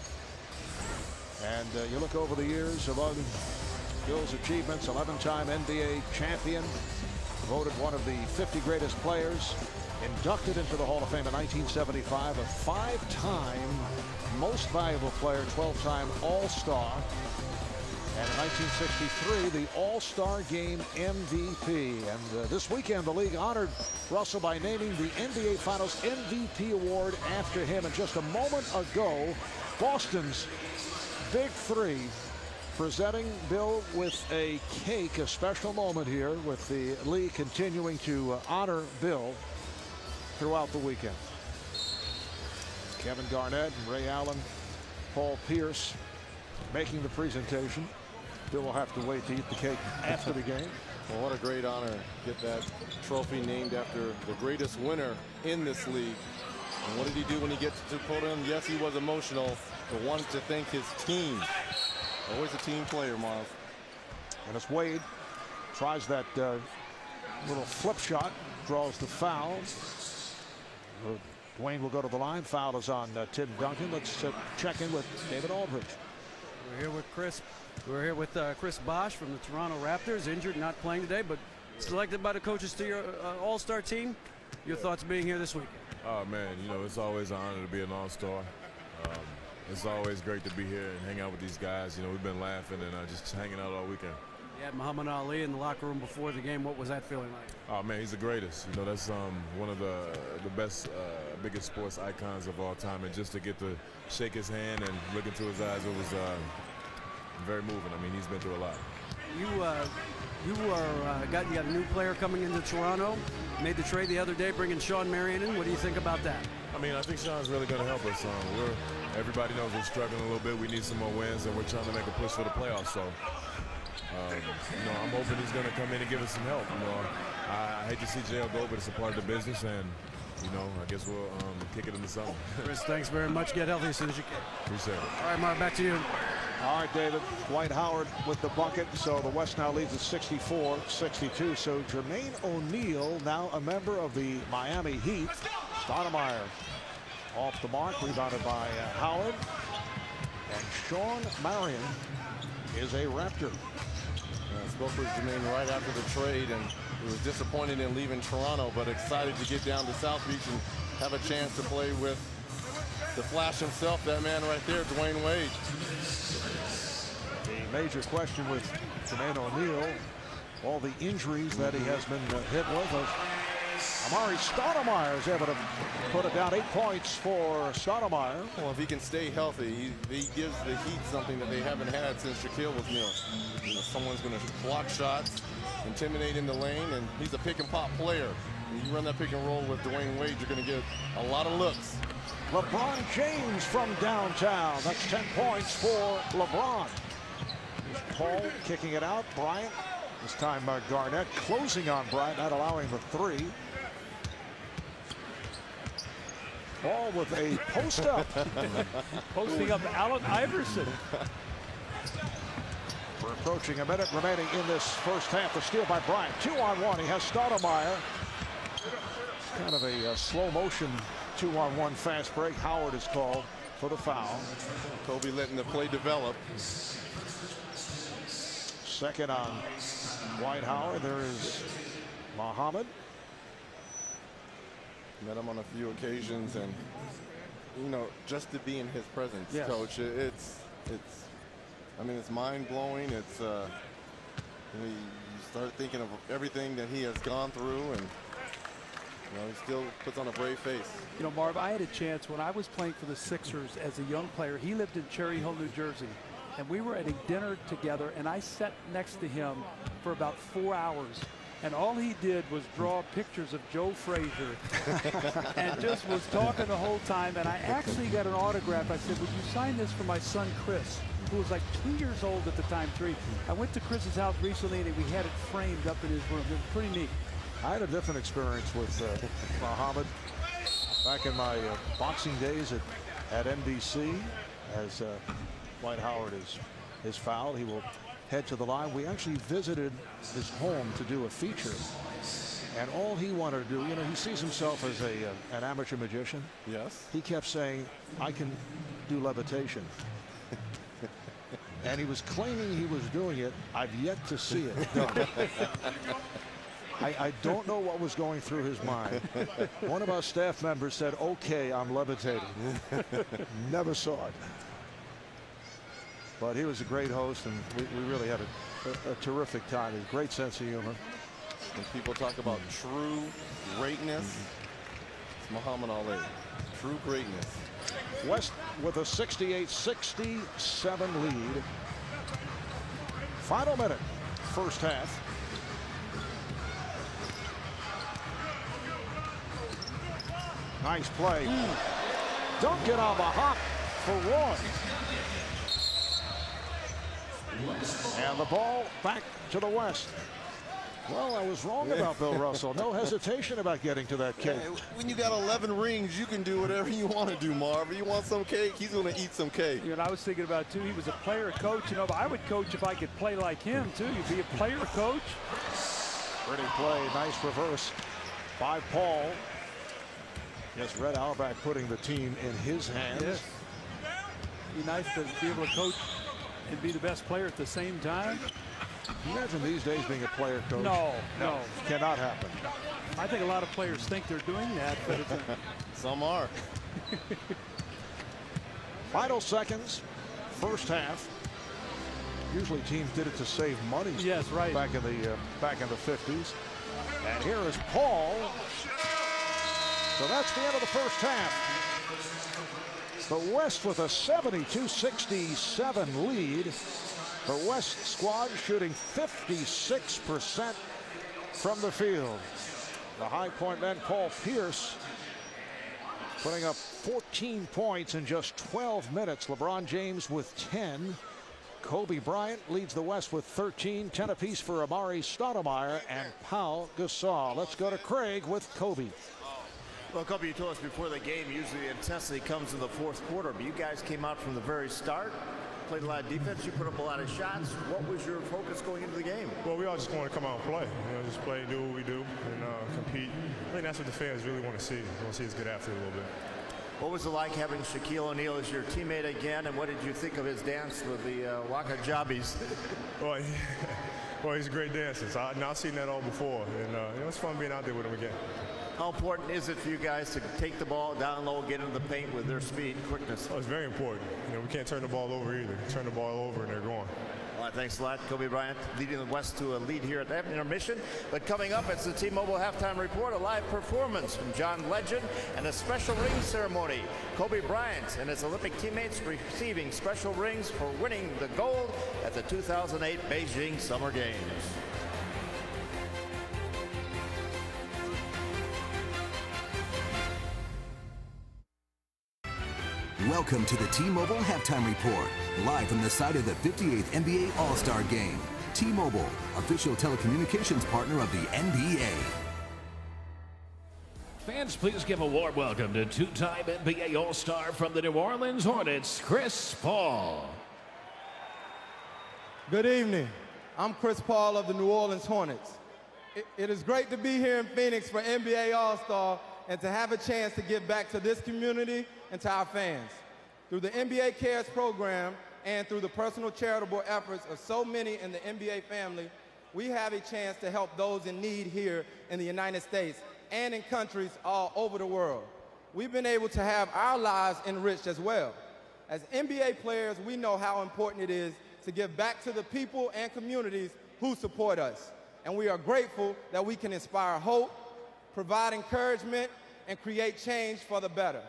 And you look over the years among Bill's achievements, 11-time NBA champion, voted one of the 50 greatest players, inducted into the Hall of Fame in 1975, a 5-time most valuable player, 12-time All-Star, and in 1963 the All-Star Game MVP. And this weekend the league honored Russell by naming the NBA Finals MVP award after him. And just a moment ago, Boston's Big Three presenting Bill with a cake, a special moment here with the league continuing to honor Bill throughout the weekend. Kevin Garnett and Ray Allen, Paul Pierce making the presentation. Bill will have to wait to eat the cake after the game. Well, what a great honor. Get that trophy named after the greatest winner in this league. And what did he do when he gets to the podium? Yes, he was emotional, but wanted to thank his team. Always a team player, Miles. And as Wade tries that little flip shot, draws the foul. Dwyane will go to the line. Foul is on Tim Duncan. Let's check in with David Aldridge. We're here with Chris. We're here with Chris Bosh from the Toronto Raptors, injured, not playing today, but selected by the coaches to your All-Star team. Your thoughts being here this week? Oh man, you know, it's always an honor to be an All-Star. It's always great to be here and hang out with these guys. You know, we've been laughing and just hanging out all weekend. You had Muhammad Ali in the locker room before the game. What was that feeling like? Oh man, he's the greatest. You know, that's one of the best, biggest sports icons of all time. And just to get to shake his hand and look into his eyes, it was very moving. I mean, he's been through a lot. You got a new player coming into Toronto. Made the trade the other day, bringing Sean Marion in. What do you think about that? I mean, I think Sean's really going to help us. Everybody knows we're struggling a little bit. We need some more wins, and we're trying to make a push for the playoffs. So, you know, I'm hoping he's going to come in and give us some help. You know, I hate to see jail go, but it's a part of the business, and you know, I guess we'll kick it into something. Chris, thanks very much. Get healthy as soon as you can. Appreciate it. All right, Mark, back to you. All right, David. Dwight Howard with the bucket. So the West now leads at 64-62. So Jermaine O'Neal, now a member of the Miami Heat. Stoudemire off the mark, rebounded by Howard. And Sean Marion is a Raptor. I spoke with Jermaine right after the trade, and he was disappointed in leaving Toronto, but excited to get down to South Beach and have a chance to play with the Flash himself, that man right there, Dwyane Wade. The major question with Jermaine O'Neal, all the injuries that he has been hit with. Amar'e Stoudemire is able to put it down. 8 points for Stoudemire. Well, if he can stay healthy, he gives the Heat something that they haven't had since Shaquille O'Neal. You know, someone's going to block shots, intimidate in the lane, and he's a pick and pop player. When you run that pick and roll with Dwyane Wade, you're going to get a lot of looks. LeBron James from downtown. That's 10 points for LeBron. Here's Paul kicking it out. Bryant. This time Garnett closing on Bryant, not allowing the three. Paul with a post up. Posting up Allen Iverson. We're approaching a minute remaining in this first half. The steal by Bryant. 2-on-1. He has Stoudemire. Kind of a slow motion 2-on-1 fast break. Howard is called. for the foul. Kobe letting the play develop. Second on Dwight Howard. There is Muhammad. Met him on a few occasions, and you know, just to be in his presence, yes. Coach, I mean, it's mind-blowing. It's you start thinking of everything that he has gone through, and you know, he still puts on a brave face. You know, Marv, I had a chance when I was playing for the Sixers as a young player. He lived in Cherry Hill, New Jersey, and we were at a dinner together, and I sat next to him for about 4 hours. And all he did was draw pictures of Joe Frazier and just was talking the whole time. And I actually got an autograph. I said, would you sign this for my son, Chris, who was like 2 years old at the time, 3. I went to Chris's house recently, and we had it framed up in his room. It was pretty neat. I had a different experience with Muhammad back in my boxing days at NBC. As Dwight Howard is fouled, he will head to the line. We actually visited his home to do a feature, and all he wanted to do, you know, he sees himself as an amateur magician. Yes. He kept saying, I can do levitation. And he was claiming he was doing it. I've yet to see it done. I don't know what was going through his mind. One of our staff members said, okay, I'm levitating. Never saw it. But he was a great host, and we really had a terrific time. He had a great sense of humor. When people talk about true greatness, it's Muhammad Ali. True greatness. West with a 68-67 lead. Final minute, first half. Nice play. Duncan on the hop for one. And the ball back to the West. Well, I was wrong about Bill Russell. No hesitation about getting to that cake. When you got 11 rings, you can do whatever you want to do, Marv. You want some cake, he's going to eat some cake. You know, I was thinking about, too, he was a player coach. You know, but I would coach if I could play like him, too. You'd be a player coach. Pretty play. Nice reverse by Paul. Yes, Red Auerbach putting the team in his hands. Yes. Be nice to be able to coach and be the best player at the same time. Can you imagine these days being a player coach? No. Cannot happen. I think a lot of players think they're doing that, but it's some are. Final seconds, first half. Usually teams did it to save money. Yes, right. Back in the 50s. And here is Paul. So that's the end of the first half. The West with a 72-67 lead. The West squad shooting 56% from the field. The High Point men, Paul Pierce, putting up 14 points in just 12 minutes. LeBron James with 10. Kobe Bryant leads the West with 13. 10 apiece for Amar'e Stoudemire and Pau Gasol. Let's go to Craig with Kobe. Well, Kobe, you told us before the game, usually the intensity comes in the fourth quarter, but you guys came out from the very start, played a lot of defense, you put up a lot of shots. What was your focus going into the game? Well, we all just want to come out and play. You know, just play, do what we do, and compete. I think that's what the fans really want to see. They want to see us get after it a little bit. What was it like having Shaquille O'Neal as your teammate again, and what did you think of his dance with the Waka Jabbies? Well, he's a great dancer. So I've seen that all before, and you know, it's fun being out there with him again. How important is it for you guys to take the ball down low, get into the paint with their speed and quickness? Oh, it's very important. You know, we can't turn the ball over either. Turn the ball over and they're gone. All right, thanks a lot. Kobe Bryant leading the West to a lead here at that intermission. But coming up, it's the T-Mobile Halftime Report, a live performance from John Legend and a special ring ceremony. Kobe Bryant and his Olympic teammates receiving special rings for winning the gold at the 2008 Beijing Summer Games. Welcome to the T-Mobile Halftime Report, live from the site of the 58th NBA All-Star Game. T-Mobile, official telecommunications partner of the NBA. Fans, please give a warm welcome to two-time NBA All-Star from the New Orleans Hornets, Chris Paul. Good evening. I'm Chris Paul of the New Orleans Hornets. It is great to be here in Phoenix for NBA All-Star and to have a chance to give back to this community and to our fans. Through the NBA Cares program and through the personal charitable efforts of so many in the NBA family, we have a chance to help those in need here in the United States and in countries all over the world. We've been able to have our lives enriched as well. As NBA players, we know how important it is to give back to the people and communities who support us. And we are grateful that we can inspire hope, provide encouragement, and create change for the better.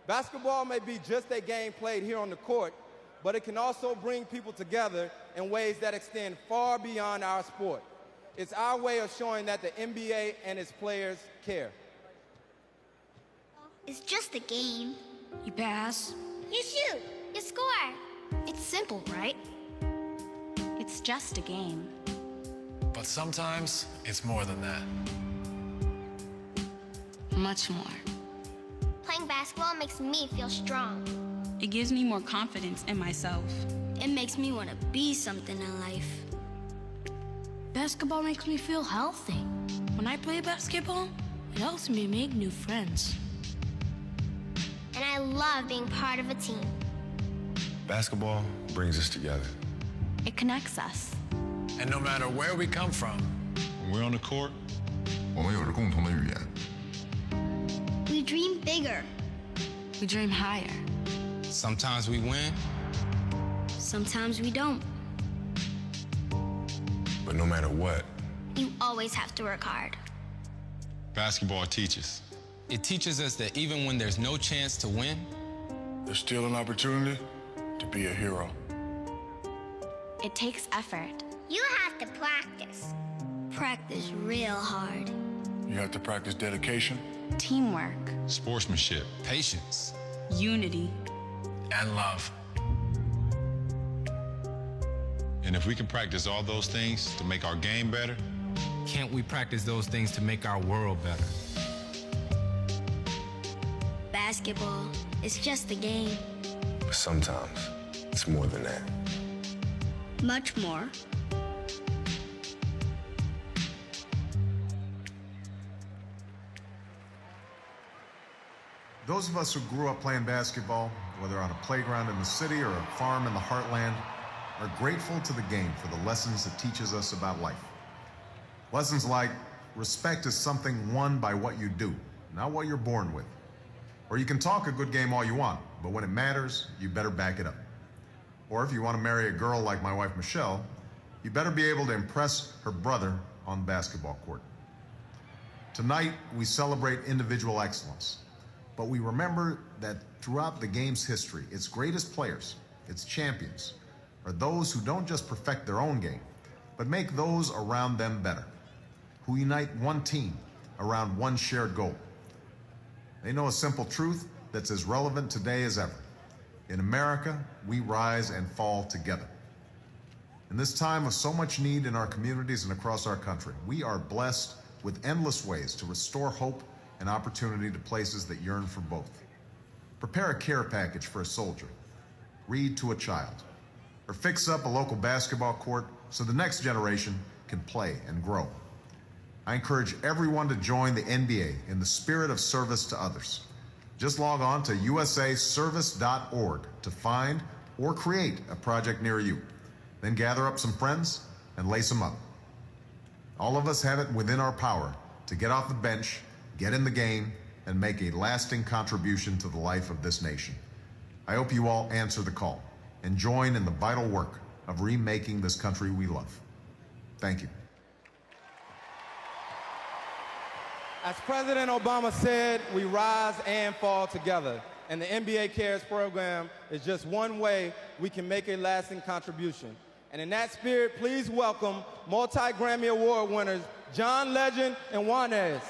Basketball may be just a game played here on the court, but it can also bring people together in ways that extend far beyond our sport. It's our way of showing that the NBA and its players care. It's just a game. You pass. You shoot. You score. It's simple, right? It's just a game. But sometimes it's more than that. Much more. Playing basketball makes me feel strong. It gives me more confidence in myself. It makes me want to be something in life. Basketball makes me feel healthy. When I play basketball, it helps me make new friends. And I love being part of a team. Basketball brings us together. It connects us. And no matter where we come from, when we're on the court, 我们有着共同的语言。 We dream bigger. We dream higher. sometimes we win. Sometimes we don't. But no matter what, You always have to work hard. basketball teaches. It teaches us that even when there's no chance to win, There's still an opportunity to be a hero. It takes effort. You have to practice. Practice real hard. You have to practice dedication, Teamwork. sportsmanship, patience, Unity. and love. and if we can practice all those things to make our game better, Can't we practice those things to make our world better? Basketball is just a game. but sometimes it's more than that. Much more. Those of us who grew up playing basketball, whether on a playground in the city or a farm in the heartland, are grateful to the game for the lessons it teaches us about life. Lessons like respect is something won by what you do, not what you're born with. Or you can talk a good game all you want, but when it matters, you better back it up. Or if you want to marry a girl like my wife Michelle, you better be able to impress her brother on the basketball court. Tonight, we celebrate individual excellence. But we remember that throughout the game's history, its greatest players, its champions, are those who don't just perfect their own game, but make those around them better, who unite one team around one shared goal. They know a simple truth that's as relevant today as ever. In America, we rise and fall together. In this time of so much need in our communities and across our country, we are blessed with endless ways to restore hope and opportunity to places that yearn for both. Prepare a care package for a soldier, read to a child, or fix up a local basketball court so the next generation can play and grow. I encourage everyone to join the NBA in the spirit of service to others. Just log on to usaservice.org to find or create a project near you. Then gather up some friends and lace them up. All of us have it within our power to get off the bench, get in the game, and make a lasting contribution to the life of this nation. I hope you all answer the call and join in the vital work of remaking this country we love. Thank you. As President Obama said, we rise and fall together. And the NBA Cares program is just one way we can make a lasting contribution. And in that spirit, please welcome multi-Grammy Award winners John Legend and Juanes.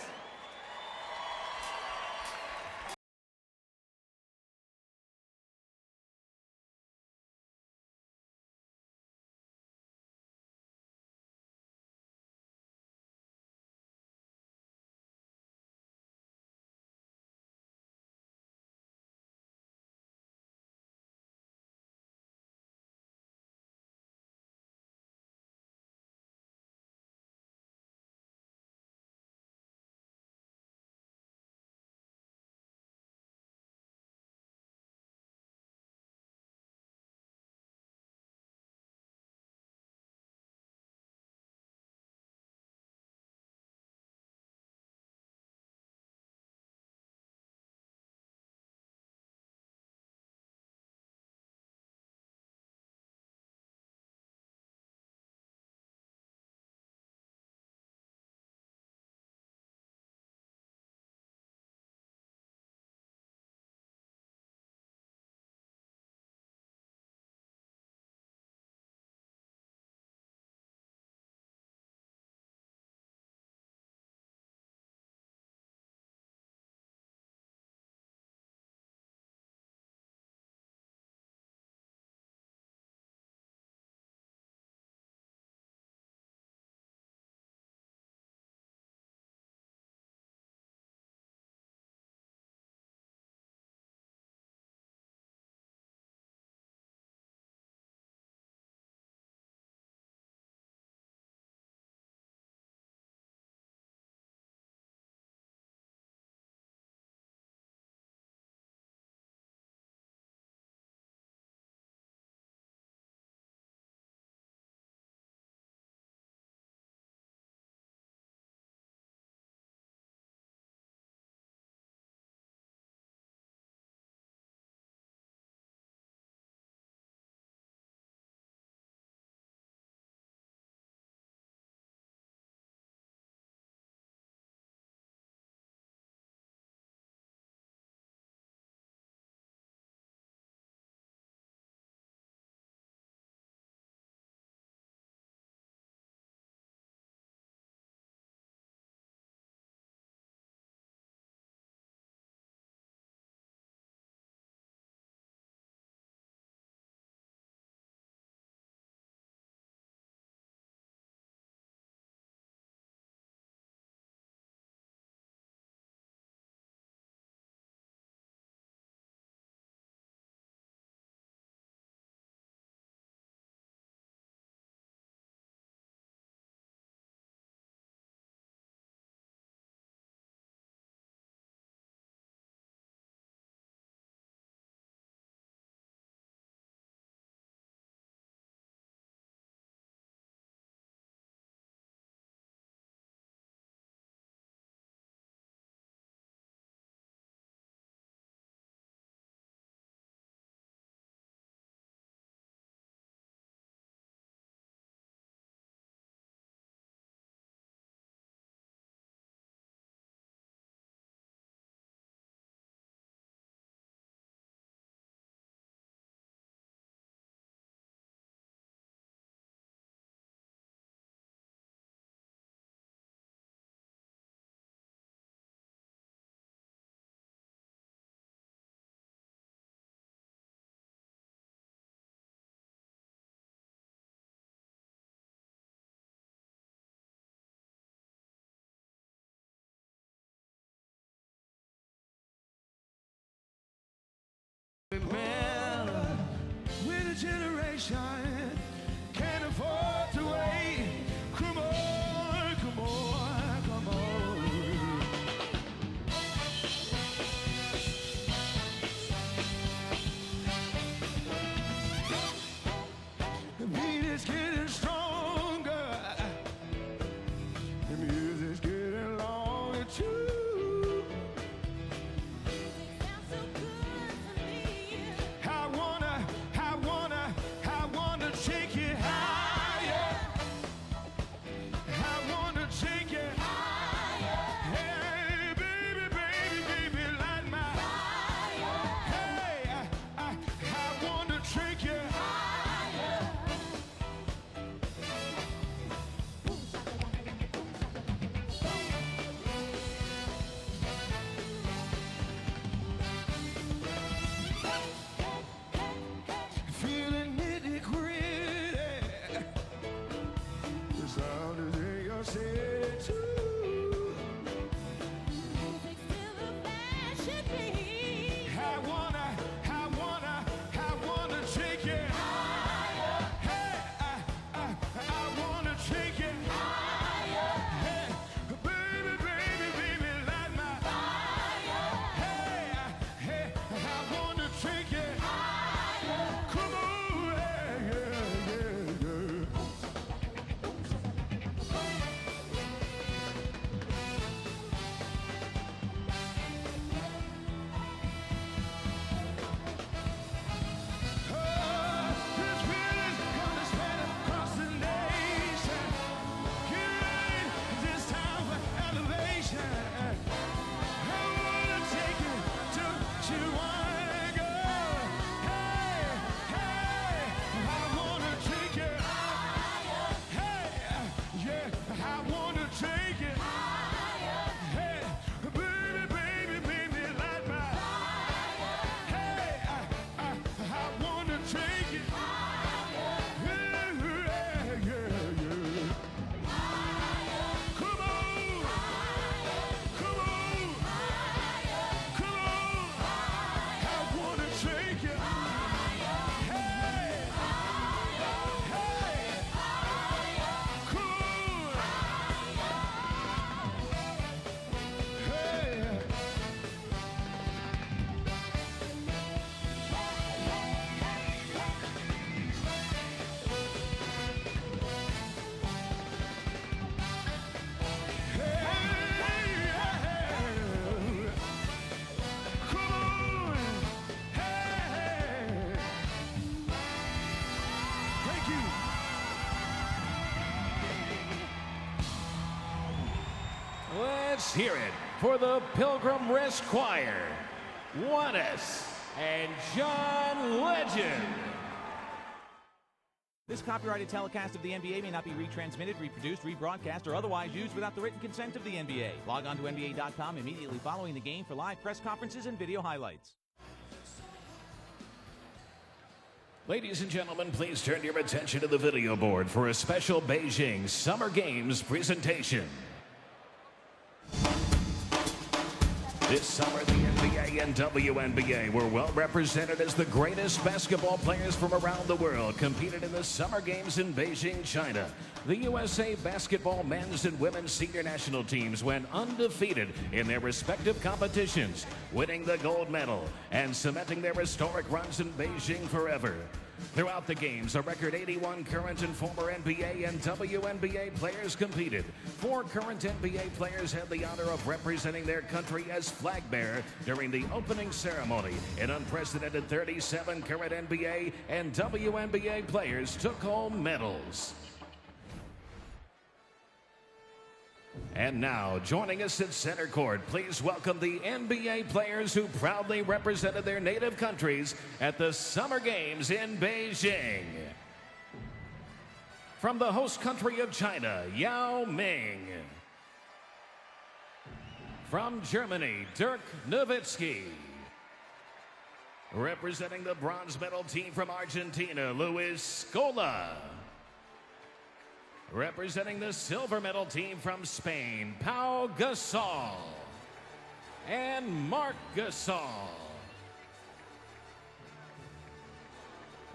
generation can't afford to wait. Come on, come on, come on. The beat is getting stronger. The music's getting longer too. I wanna take it higher. I wanna take it higher. Hey, baby, baby, baby, light my fire. Hey, I wanna take it higher. Feeling nitty-gritty. The sound is in your city too. Music's still a fashion beat. I wanna take it higher. Hey, I wanna take it higher. Hey, baby, baby, baby, light my fire. Hey, I wanna take it higher. Come on, yeah, yeah, yeah. This feeling's gonna spread across the nation. Get ready, this time for elevation. I wanna take it to Chihuahua. Hey, hey, I wanna take it higher. Hey, yeah, I wanna take it higher. Hey, baby, baby, baby, light my fire. Hey, I wanna take it higher. Yeah, yeah, yeah. Come on, come on, come on. I wanna take it higher. Hey, hey, cool. Hey. Thank you. Let's hear it for the Pilgrim Rest Choir, Juanes and John Legend. This copyrighted telecast of the NBA may not be retransmitted, reproduced, rebroadcast, or otherwise used without the written consent of the NBA. Log on to NBA.com immediately following the game for live press conferences and video highlights. Ladies and gentlemen, please turn your attention to the video board for a special Beijing Summer Games presentation. This summer, the NBA and WNBA were well represented as the greatest basketball players from around the world competed in the Summer Games in Beijing, China. The USA basketball men's and women's senior national teams went undefeated in their respective competitions, winning the gold medal and cementing their historic runs in Beijing forever. Throughout the games, a record 81 current and former NBA and WNBA players competed. 4 current NBA players had the honor of representing their country as flag bearer during the opening ceremony. An unprecedented 37 current NBA and WNBA players took home medals. And now, joining us at center court, please welcome the NBA players who proudly represented their native countries at the Summer Games in Beijing. From the host country of China, Yao Ming. From Germany, Dirk Nowitzki. Representing the bronze medal team from Argentina, Luis Scola. Representing the silver medal team from Spain, Pau Gasol and Marc Gasol.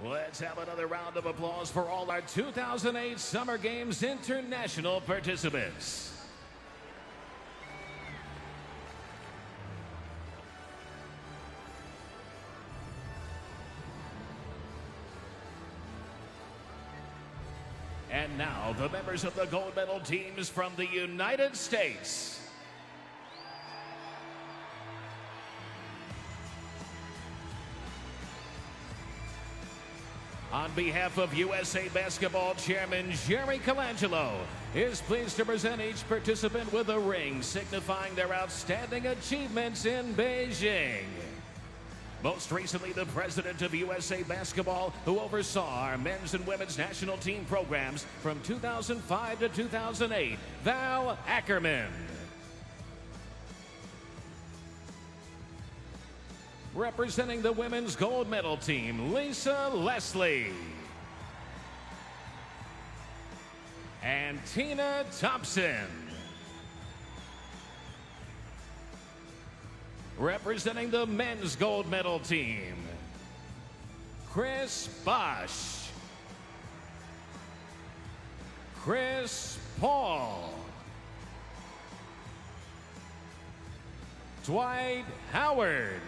Let's have another round of applause for all our 2008 Summer Games international participants. And now the members of the gold medal teams from the United States. On behalf of USA Basketball Chairman Jerry Colangelo is pleased to present each participant with a ring signifying their outstanding achievements in Beijing. Most recently, the president of USA Basketball, who oversaw our men's and women's national team programs from 2005 to 2008, Val Ackerman. Representing the women's gold medal team, Lisa Leslie. And Tina Thompson. Representing the men's gold medal team, Chris Bosh. Chris Paul. Dwight Howard.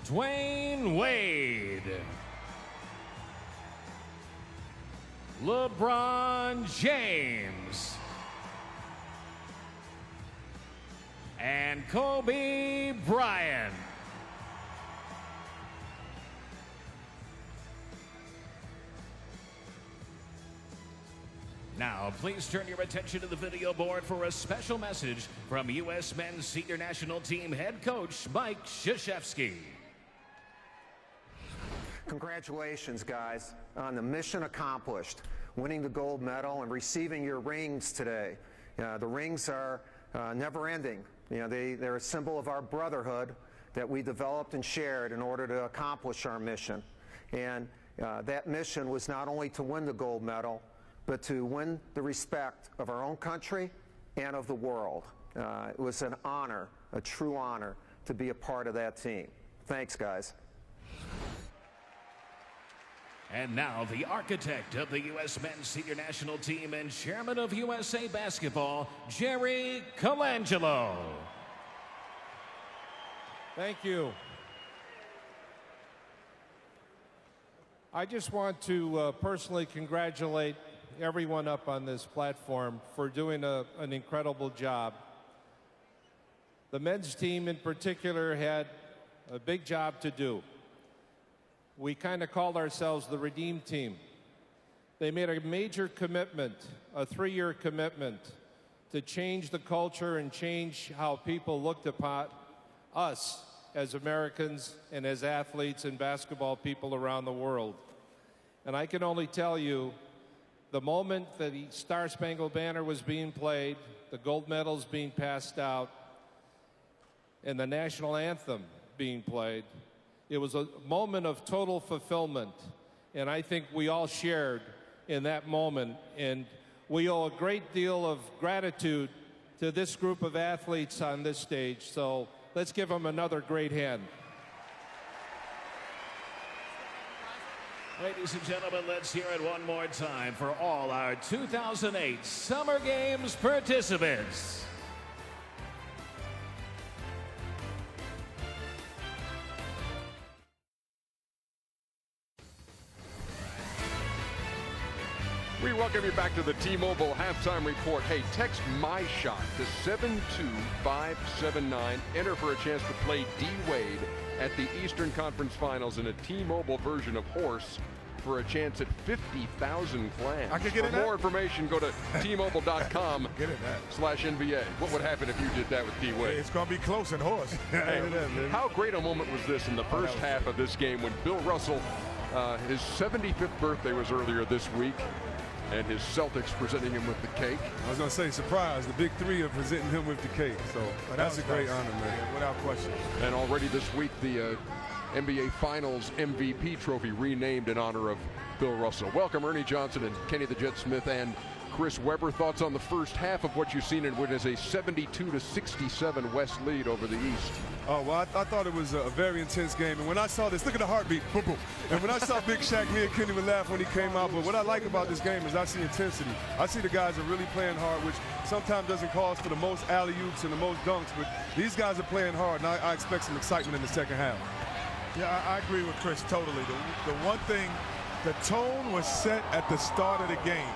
Dwyane Wade. LeBron James. And Kobe Bryant. Now, please turn your attention to the video board for a special message from U.S. Men's Senior National Team head coach Mike Krzyzewski. Congratulations, guys, on the mission accomplished, winning the gold medal and receiving your rings today. The rings are never ending. They're a symbol of our brotherhood that we developed and shared in order to accomplish our mission. And that mission was not only to win the gold medal, but to win the respect of our own country and of the world. It was an honor, a true honor, to be a part of that team. Thanks, guys. And now the architect of the U.S. Men's Senior National Team and chairman of USA Basketball, Jerry Colangelo. Thank you. I just want to personally congratulate everyone up on this platform for doing an incredible job. The men's team in particular had a big job to do. We kind of called ourselves the Redeem Team. They made a major commitment, a 3-year commitment, to change the culture and change how people looked upon us as Americans and as athletes and basketball people around the world. And I can only tell you, the moment that the Star Spangled Banner was being played, the gold medals being passed out, and the national anthem being played, it was a moment of total fulfillment, and I think we all shared in that moment, and we owe a great deal of gratitude to this group of athletes on this stage, so let's give them another great hand. Ladies and gentlemen, let's hear it one more time for all our 2008 Summer Games participants. We welcome you back to the T-Mobile Halftime Report. Hey, text My Shot to 72579. Enter for a chance to play D-Wade at the Eastern Conference Finals in a T-Mobile version of Horse for a chance at 50,000 clams. I could get for more information, go to T-Mobile.com/NBA. What would happen if you did that with D-Wade? It's going to be close in Horse. Hey, how great a moment was this in the first half of this game when Bill Russell, his 75th birthday was earlier this week, and his Celtics presenting him with the cake. I was going to say, surprise, the big three are presenting him with the cake. So that's a great honor, man, without question. And already this week, the NBA Finals MVP trophy renamed in honor of Bill Russell. Welcome Ernie Johnson and Kenny the Jet Smith and Chris Webber. Thoughts on the first half of what you've seen in what is a 72-67 West lead over the East? Oh, well, I thought it was a very intense game. And when I saw this, look at the heartbeat. Boom, boom. And when I saw Big Shaq, me and Kenny would laugh when he came out. But what I like about this game is I see intensity. I see the guys are really playing hard, which sometimes doesn't cause for the most alley-oops and the most dunks. But these guys are playing hard, and I expect some excitement in the second half. Yeah, I agree with Chris totally. The one thing, the tone was set at the start of the game.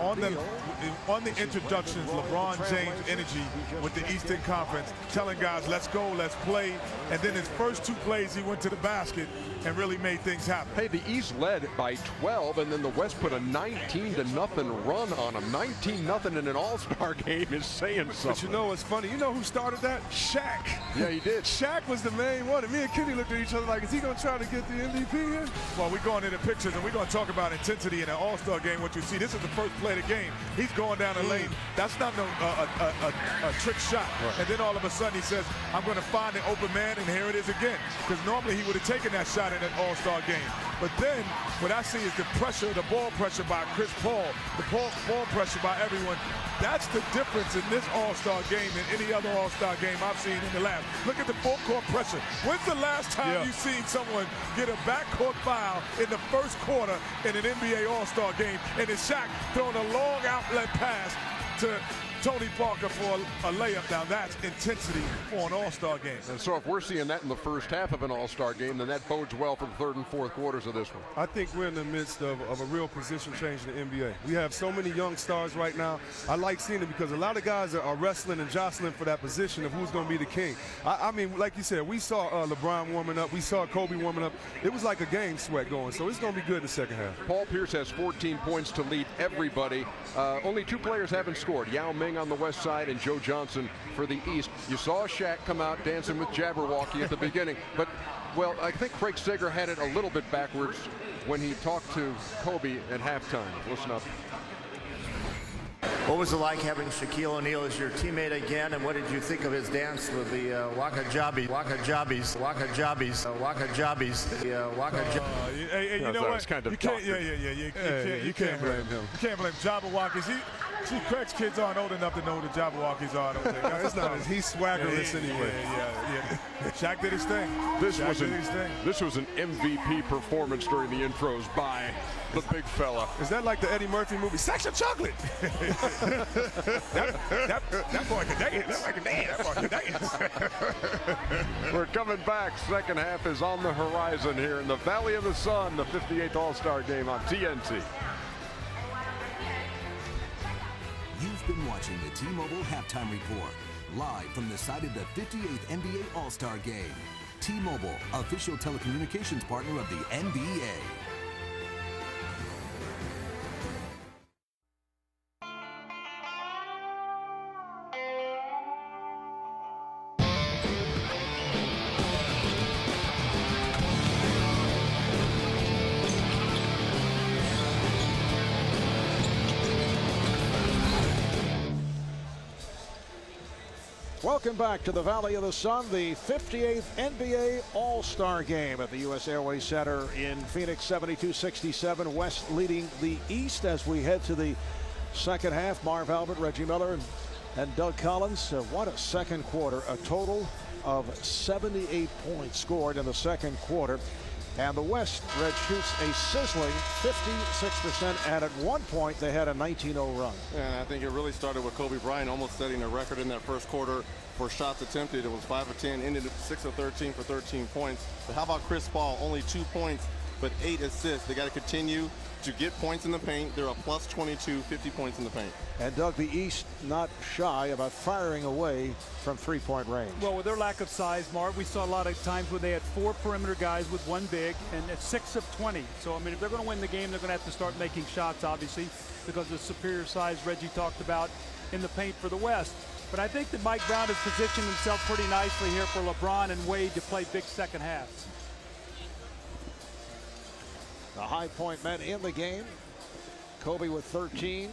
On the introductions, LeBron James energy with the Eastern Conference, telling guys, let's go, let's play. And then his first 2 plays, he went to the basket and really made things happen. Hey, the East led by 12, and then the West put a 19-0 run on them. 19-0 in an All-Star game is saying something. But you know what's funny? You know who started that? Shaq. Yeah, he did. Shaq was the main one. And me and Kenny looked at each other like, is he going to try to get the MVP here? Well, we're going into pictures, and we're going to talk about intensity in an All-Star game. What you see, this is the first play of the game. He's going down the lane. That's not no a trick shot. Right. And then all of a sudden he says, I'm going to find an open man, and here it is again. Because normally he would have taken that shot in an All-Star game. But then what I see is the pressure, the ball pressure by Chris Paul, the ball pressure by everyone. That's the difference in this All-Star game than any other All-Star game I've seen in the last. Look at the full-court pressure. When's the last time you've seen someone get a backcourt foul in the first quarter in an NBA All-Star game, and it's Shaq throwing a long outlet pass to Tony Parker for a layup? Now that's intensity for an All-Star game. And so if we're seeing that in the first half of an All-Star game, then that bodes well for the third and fourth quarters of this one. I think we're in the midst of a real position change in the NBA. We have so many young stars right now. I like seeing it because a lot of guys are wrestling and jostling for that position of who's going to be the king. I mean, like you said, we saw LeBron warming up. We saw Kobe warming up. It was like a game sweat going, so it's going to be good in the second half. Paul Pierce has 14 points to lead everybody. Only 2 players haven't scored. Yao Ming on the west side and Joe Johnson for the east. You saw Shaq come out dancing with Jabberwocky at the beginning, but, well, I think Craig Sager had it a little bit backwards when he talked to Kobe at halftime. Listen up. What was it like having Shaquille O'Neal as your teammate again, and what did you think of his dance with the Waka Jabbies, Waka Jabbies, Waka Jabbies, Waka Jabbies, Waka Jabbies? Hey, you know what? Kind of you can't, you can't blame him. You can't blame Jabberwockies. See, Craig's kids aren't old enough to know who the Jabberwockies are. I don't think. No, it's not. He's swaggerless anyway. Yeah. Shaq did his thing. This was an MVP performance during the intros by the big fella. Is that like the Eddie Murphy movie, Sex of Chocolate? that boy can dance. That boy can dance. That boy can dance. We're coming back. Second half is on the horizon here in the Valley of the Sun, the 58th All-Star Game on TNT. You've been watching the T-Mobile Halftime Report, live from the site of the 58th NBA All-Star Game. T-Mobile, official telecommunications partner of the NBA. Welcome back to the Valley of the Sun, the 58th NBA All-Star Game at the U.S. Airways Center in Phoenix. 72-67, West leading the East as we head to the second half. Marv Albert, Reggie Miller, and Doug Collins. What a second quarter. A total of 78 points scored in the second quarter. And the West, Red, shoots a sizzling 56%, and at one point they had a 19-0 run. And I think it really started with Kobe Bryant almost setting a record in that first quarter for shots attempted. It was 5 of 10, ended 6 of 13 for 13 points. But how about Chris Paul? Only 2 points, but 8 assists. They got to continue to get points in the paint. They're a plus 22, 50 points in the paint. And Doug, the East not shy about firing away from three-point range. Well, with their lack of size, Marv, we saw a lot of times when they had 4 perimeter guys with 1 big, and it's 6 of 20. So, I mean, if they're going to win the game, they're going to have to start making shots, obviously, because of the superior size Reggie talked about in the paint for the West. But I think that Mike Brown has positioned himself pretty nicely here for LeBron and Wade to play big second halves. The high point men in the game. Kobe with 13.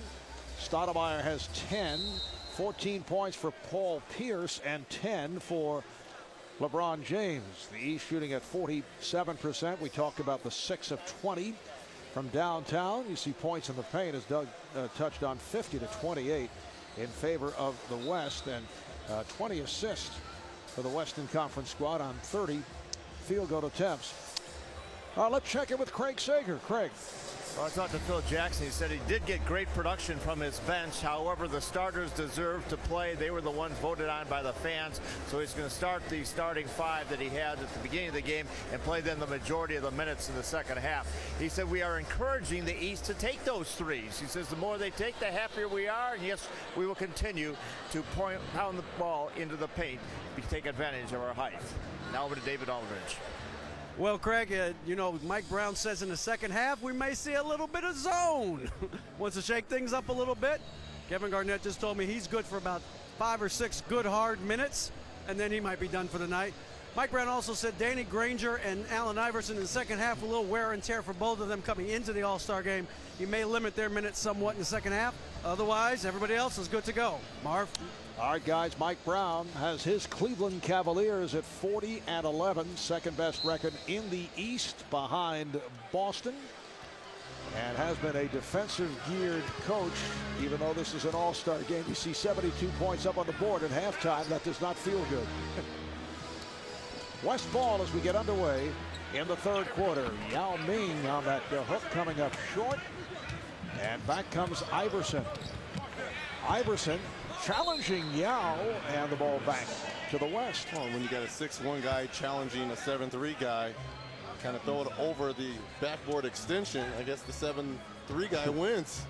Stoudemire has 10. 14 points for Paul Pierce and 10 for LeBron James. The East shooting at 47%. We talked about the 6 of 20. from downtown. You see points in the paint as Doug touched on, 50-28 in favor of the West, and 20 assists for the Western Conference squad on 30 field goal attempts. Let's check in with Craig Sager. Craig. Well, I talked to Phil Jackson. He said he did get great production from his bench. However, the starters deserved to play. They were the ones voted on by the fans. So he's going to start the starting 5 that he had at the beginning of the game and play them the majority of the minutes in the second half. He said we are encouraging the East to take those threes. He says the more they take, the happier we are. And yes, we will continue to pound the ball into the paint to take advantage of our height. Now over to David Aldridge. Well, Craig, you know, Mike Brown says in the second half we may see a little bit of zone. Wants to shake things up a little bit. Kevin Garnett just told me he's good for about 5 or 6 good hard minutes, and then he might be done for the night. Mike Brown also said Danny Granger and Allen Iverson in the second half, a little wear and tear for both of them coming into the All-Star game. He may limit their minutes somewhat in the second half. Otherwise, everybody else is good to go. Marv? All right, guys, Mike Brown has his Cleveland Cavaliers at 40-11, second best record in the East behind Boston, and has been a defensive geared coach. Even though this is an all-star game, you see 72 points up on the board at halftime. That does not feel good. West ball as we get underway in the third quarter. Yao Ming on that hook coming up short, and back comes Iverson. Iverson challenging Yao, and the ball back to the West. Well, when you got a 6'1" guy challenging a 7'3" guy, kind of throw it over the backboard extension, I guess the 7'3" guy wins.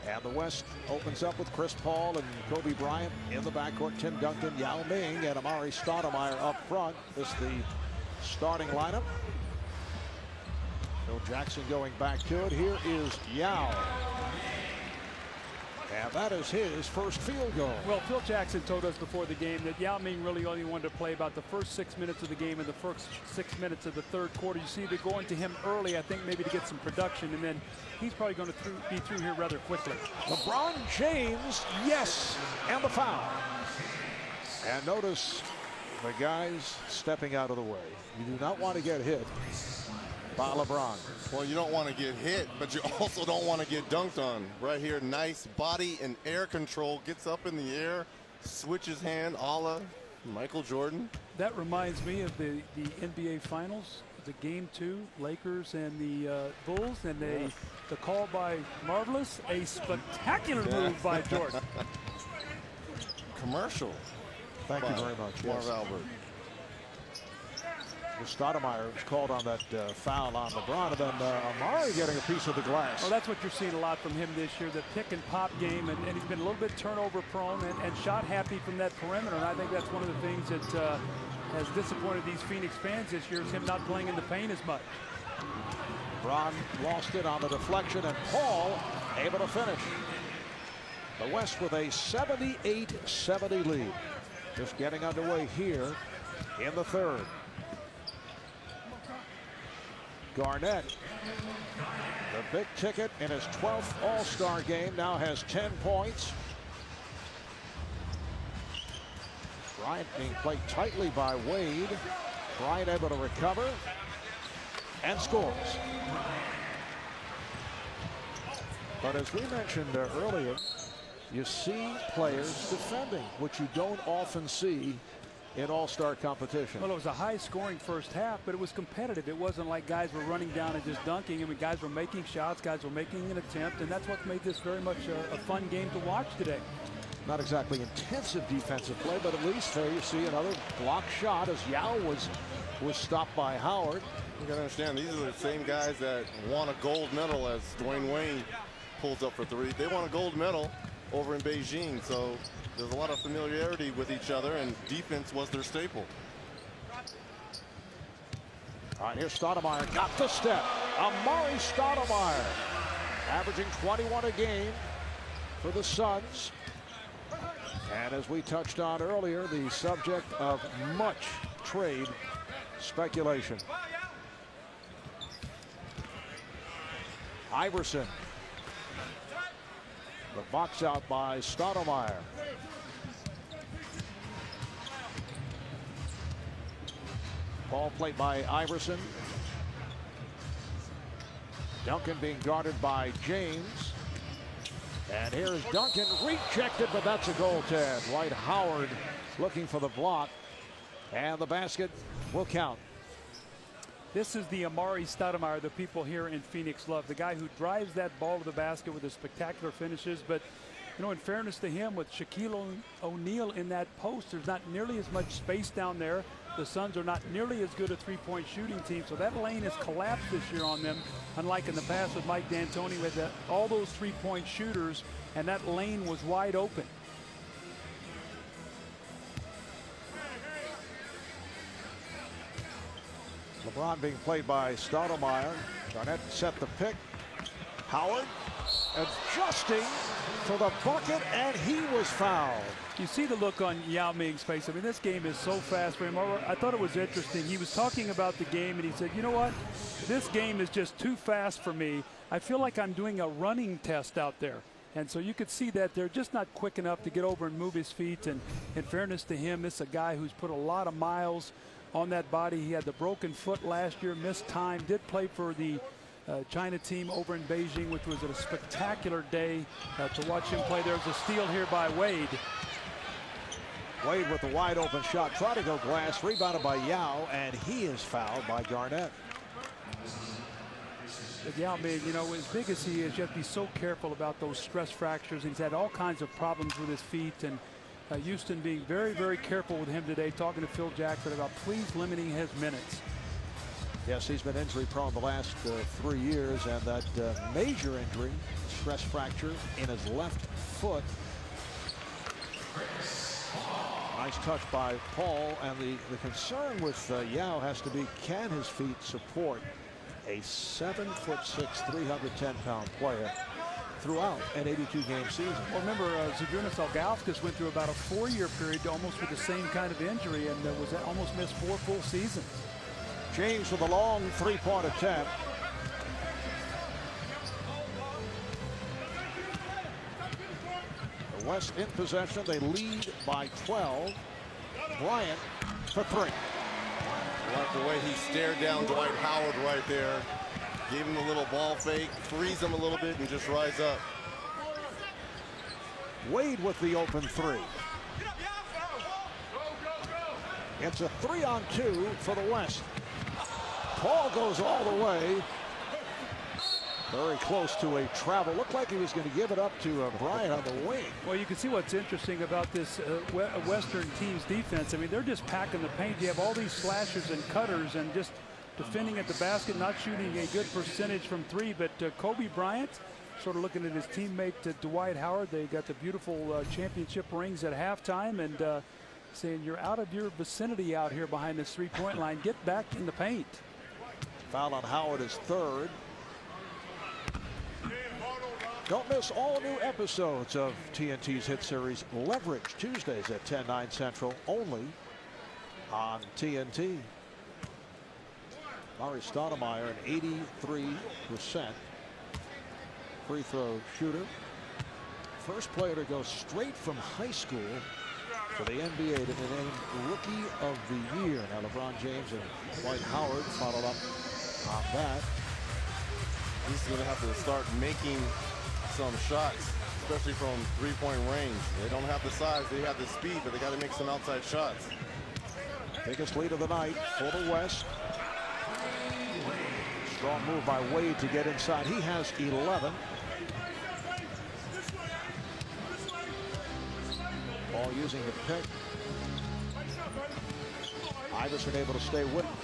And the West opens up with Chris Paul and Kobe Bryant in the backcourt. Tim Duncan, Yao Ming, and Amar'e Stoudemire up front. This is the starting lineup. Phil Jackson going back to it. Here is Yao. And that is his first field goal. Well, Phil Jackson told us before the game that Yao Ming really only wanted to play about the first 6 minutes of the game and the first 6 minutes of the third quarter. You see they're going to him early, I think maybe to get some production, and then he's probably going to be through here rather quickly. LeBron James, yes, and the foul. And notice the guys stepping out of the way. You do not want to get hit by LeBron. Well, you don't want to get hit, but you also don't want to get dunked on. Right here, nice body and air control. Gets up in the air, switches hand, a la Michael Jordan. That reminds me of the NBA Finals, the Game 2, Lakers and the Bulls, and the call by Marvelous, a spectacular move by Jordan. Commercial. Thank you very much. Marv Yes. Albert. Stoudemire was called on that foul on LeBron, and then Amar'e getting a piece of the glass. Well, that's what you're seeing a lot from him this year, the pick and pop game, and he's been a little bit turnover prone and shot happy from that perimeter, and I think that's one of the things that has disappointed these Phoenix fans this year is him not playing in the paint as much. LeBron lost it on the deflection, and Paul able to finish. The West with a 78-70 lead. Just getting underway here in the third. Garnett, the big ticket in his 12th All-Star game, now has 10 points. Bryant being played tightly by Wade. Bryant able to recover and scores. But as we mentioned earlier, you see players defending, which you don't often see in all-star competition. Well, it was a high-scoring first half, but it was competitive. It wasn't like guys were running down and just dunking. I mean, guys were making shots, guys were making an attempt, and that's what made this very much a fun game to watch today. Not exactly intensive defensive play, but at least there you see another block shot as Yao was stopped by Howard. You gotta understand, these are the same guys that won a gold medal as Dwyane Wade pulls up for three. They won a gold medal over in Beijing, so there's a lot of familiarity with each other, and defense was their staple. All right, here's Stoudemire, got the step. Amar'e Stoudemire, averaging 21 a game for the Suns. And as we touched on earlier, the subject of much trade speculation. Iverson. The box out by Stoudemire. Ball played by Iverson. Duncan being guarded by James. And here's Duncan, rejected, but that's a goaltend. Dwight Howard looking for the block, and the basket will count. This is the Amar'e Stoudemire the people here in Phoenix love. The guy who drives that ball to the basket with his spectacular finishes. But, you know, in fairness to him, with Shaquille O'Neal in that post, there's not nearly as much space down there. The Suns are not nearly as good a three-point shooting team, so that lane has collapsed this year on them, unlike in the past with Mike D'Antoni with all those three-point shooters, and that lane was wide open. LeBron being played by Stoudemire. Garnett set the pick. Howard adjusting for the bucket, and he was fouled. You see the look on Yao Ming's face. I mean, this game is so fast for him. I thought it was interesting. He was talking about the game, and he said, you know what? This game is just too fast for me. I feel like I'm doing a running test out there. And so you could see that they're just not quick enough to get over and move his feet. And in fairness to him, this is a guy who's put a lot of miles on that body. He had the broken foot last year, missed time, did play for the China team over in Beijing, which was a spectacular day to watch him play. There's a steal here by Wade. Wade with the wide open shot, tried to go glass, rebounded by Yao, and he is fouled by Garnett. But Yao Ming, you know, as big as he is, you have to be so careful about those stress fractures. He's had all kinds of problems with his feet, and Houston being very, very careful with him today, talking to Phil Jackson about please limiting his minutes. Yes, he's been injury prone the last 3 years, and that major injury, stress fracture in his left foot. Nice touch by Paul, and the concern with Yao has to be, can his feet support a 7'6", 310-pound player throughout an 82-game season? Well, remember, Zydrunas Ilgauskas went through about a 4-year period almost with the same kind of injury, and was almost missed 4 full seasons. James with a long three-point attempt. The West in possession. They lead by 12. Bryant for 3. I like the way he stared down Dwight Howard right there. Gave him a little ball fake, freeze him a little bit, and just rise up. Wade with the open 3. It's a 3-on-2 for the West. Paul goes all the way. Very close to a travel. Looked like he was going to give it up to Bryant on the wing. Well, you can see what's interesting about this Western team's defense. I mean, they're just packing the paint. You have all these slashers and cutters and just defending at the basket, not shooting a good percentage from 3. But Kobe Bryant sort of looking at his teammate Dwight Howard. They got the beautiful championship rings at halftime, and saying you're out of your vicinity out here behind this three-point line. Get back in the paint. Foul on Howard is 3rd. Don't miss all new episodes of TNT's hit series Leverage, Tuesdays at 10, 9 Central, only on TNT. Amar'e Stoudemire, an 83% free throw shooter. First player to go straight from high school for the NBA to be named Rookie of the Year. Now LeBron James and Dwight Howard followed up on that. He's going to have to start making some shots, especially from three-point range. They don't have the size, they have the speed, but they got to make some outside shots. Biggest lead of the night for the West. Strong move by Wade to get inside. He has 11. Ball using the pick. Iverson able to stay with him.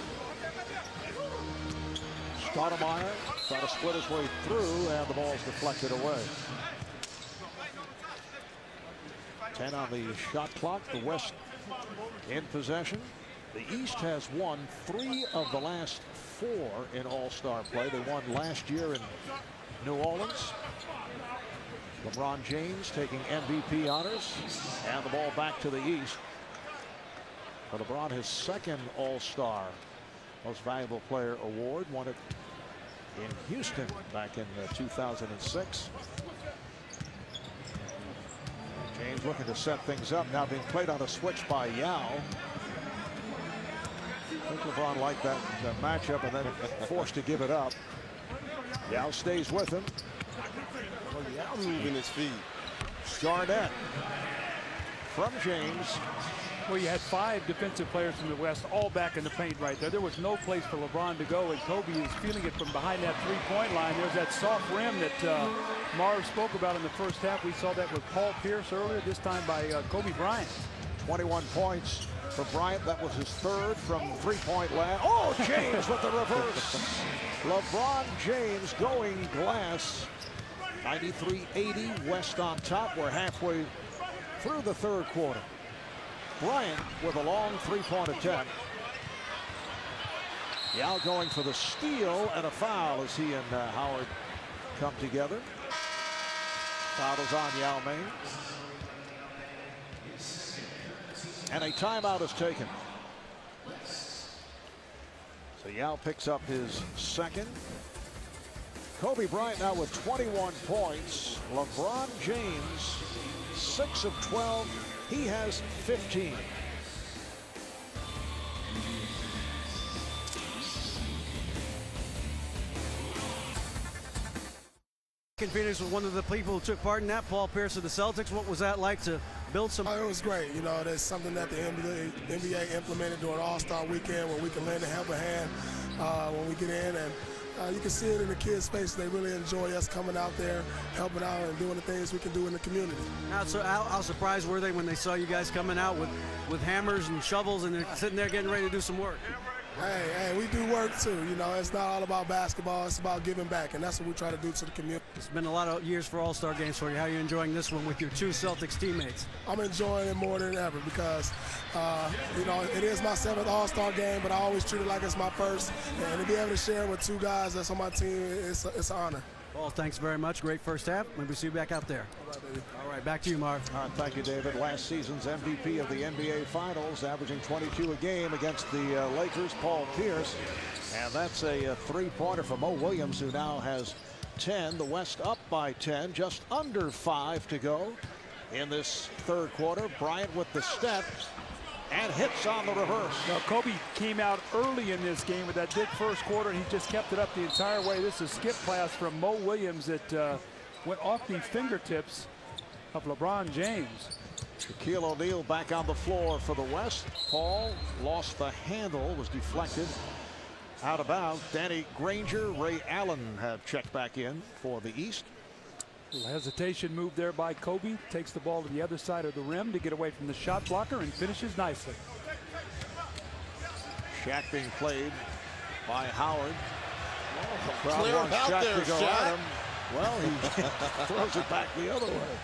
Stoudemire trying to split his way through, and the ball's deflected away. 10 on the shot clock. The West in possession. The East has won 3 of the last 4 in All-Star play. They won last year in New Orleans. LeBron James taking MVP honors, and the ball back to the East. For LeBron, his 2nd All-Star Most Valuable Player award, won it in Houston back in 2006. James looking to set things up, now being played on a switch by Yao. I think LeBron liked that matchup and then forced to give it up. Yao stays with him. Yao moving his feet. Garnett from James. Well, you had 5 defensive players from the West all back in the paint right there. There was no place for LeBron to go, and Kobe is feeling it from behind that three-point line. There's that soft rim that Marv spoke about in the first half. We saw that with Paul Pierce earlier, this time by Kobe Bryant. 21 points for Bryant. That was his 3rd from three-point land. Oh, James with the reverse. LeBron James going glass. 93-80, West on top. We're halfway through the 3rd quarter. Bryant with a long three-point attempt. Yao going for the steal and a foul as he and Howard come together. Foul is on Yao Ming. And a timeout is taken. So Yao picks up his 2nd. Kobe Bryant now with 21 points. LeBron James 6 of 12. He has 15. Phoenix was one of the people who took part in that. Paul Pierce of the Celtics. What was that like to build some? It was great. You know, that's something that the NBA implemented during All-Star Weekend, where we can lend a helping hand when we get in, and you can see it in the kids' face. They really enjoy us coming out there, helping out, and doing the things we can do in the community. How surprised were they when they saw you guys coming out with hammers and shovels and they're sitting there getting ready to do some work? Hey, we do work too. You know, it's not all about basketball. It's about giving back, and that's what we try to do to the community. It's been a lot of years for All-Star games for you. How are you enjoying this one with your 2 Celtics teammates? I'm enjoying it more than ever because, you know, it is my 7th All-Star game, but I always treat it like it's my first. And to be able to share it with 2 guys that's on my team, it's an honor. Paul, thanks very much. Great first half. Maybe see you back out there. All right, back to you, Marv. Thank you, David. Last season's MVP of the NBA Finals, averaging 22 a game against the Lakers, Paul Pierce. And that's a three-pointer for Mo Williams, who now has 10. The West up by 10, just under 5 to go in this 3rd quarter. Bryant with the step and hits on the reverse. Now, Kobe came out early in this game with that big first quarter, and he just kept it up the entire way. This is a skip pass from Mo Williams that went off the fingertips of LeBron James. Shaquille O'Neal back on the floor for the West. Paul lost the handle, was deflected out of bounds. Danny Granger, Ray Allen have checked back in for the East. A little hesitation move there by Kobe. Takes the ball to the other side of the rim to get away from the shot blocker and finishes nicely. Shaq being played by Howard. Clear him out there, Shaq. Well, he throws it back the other way.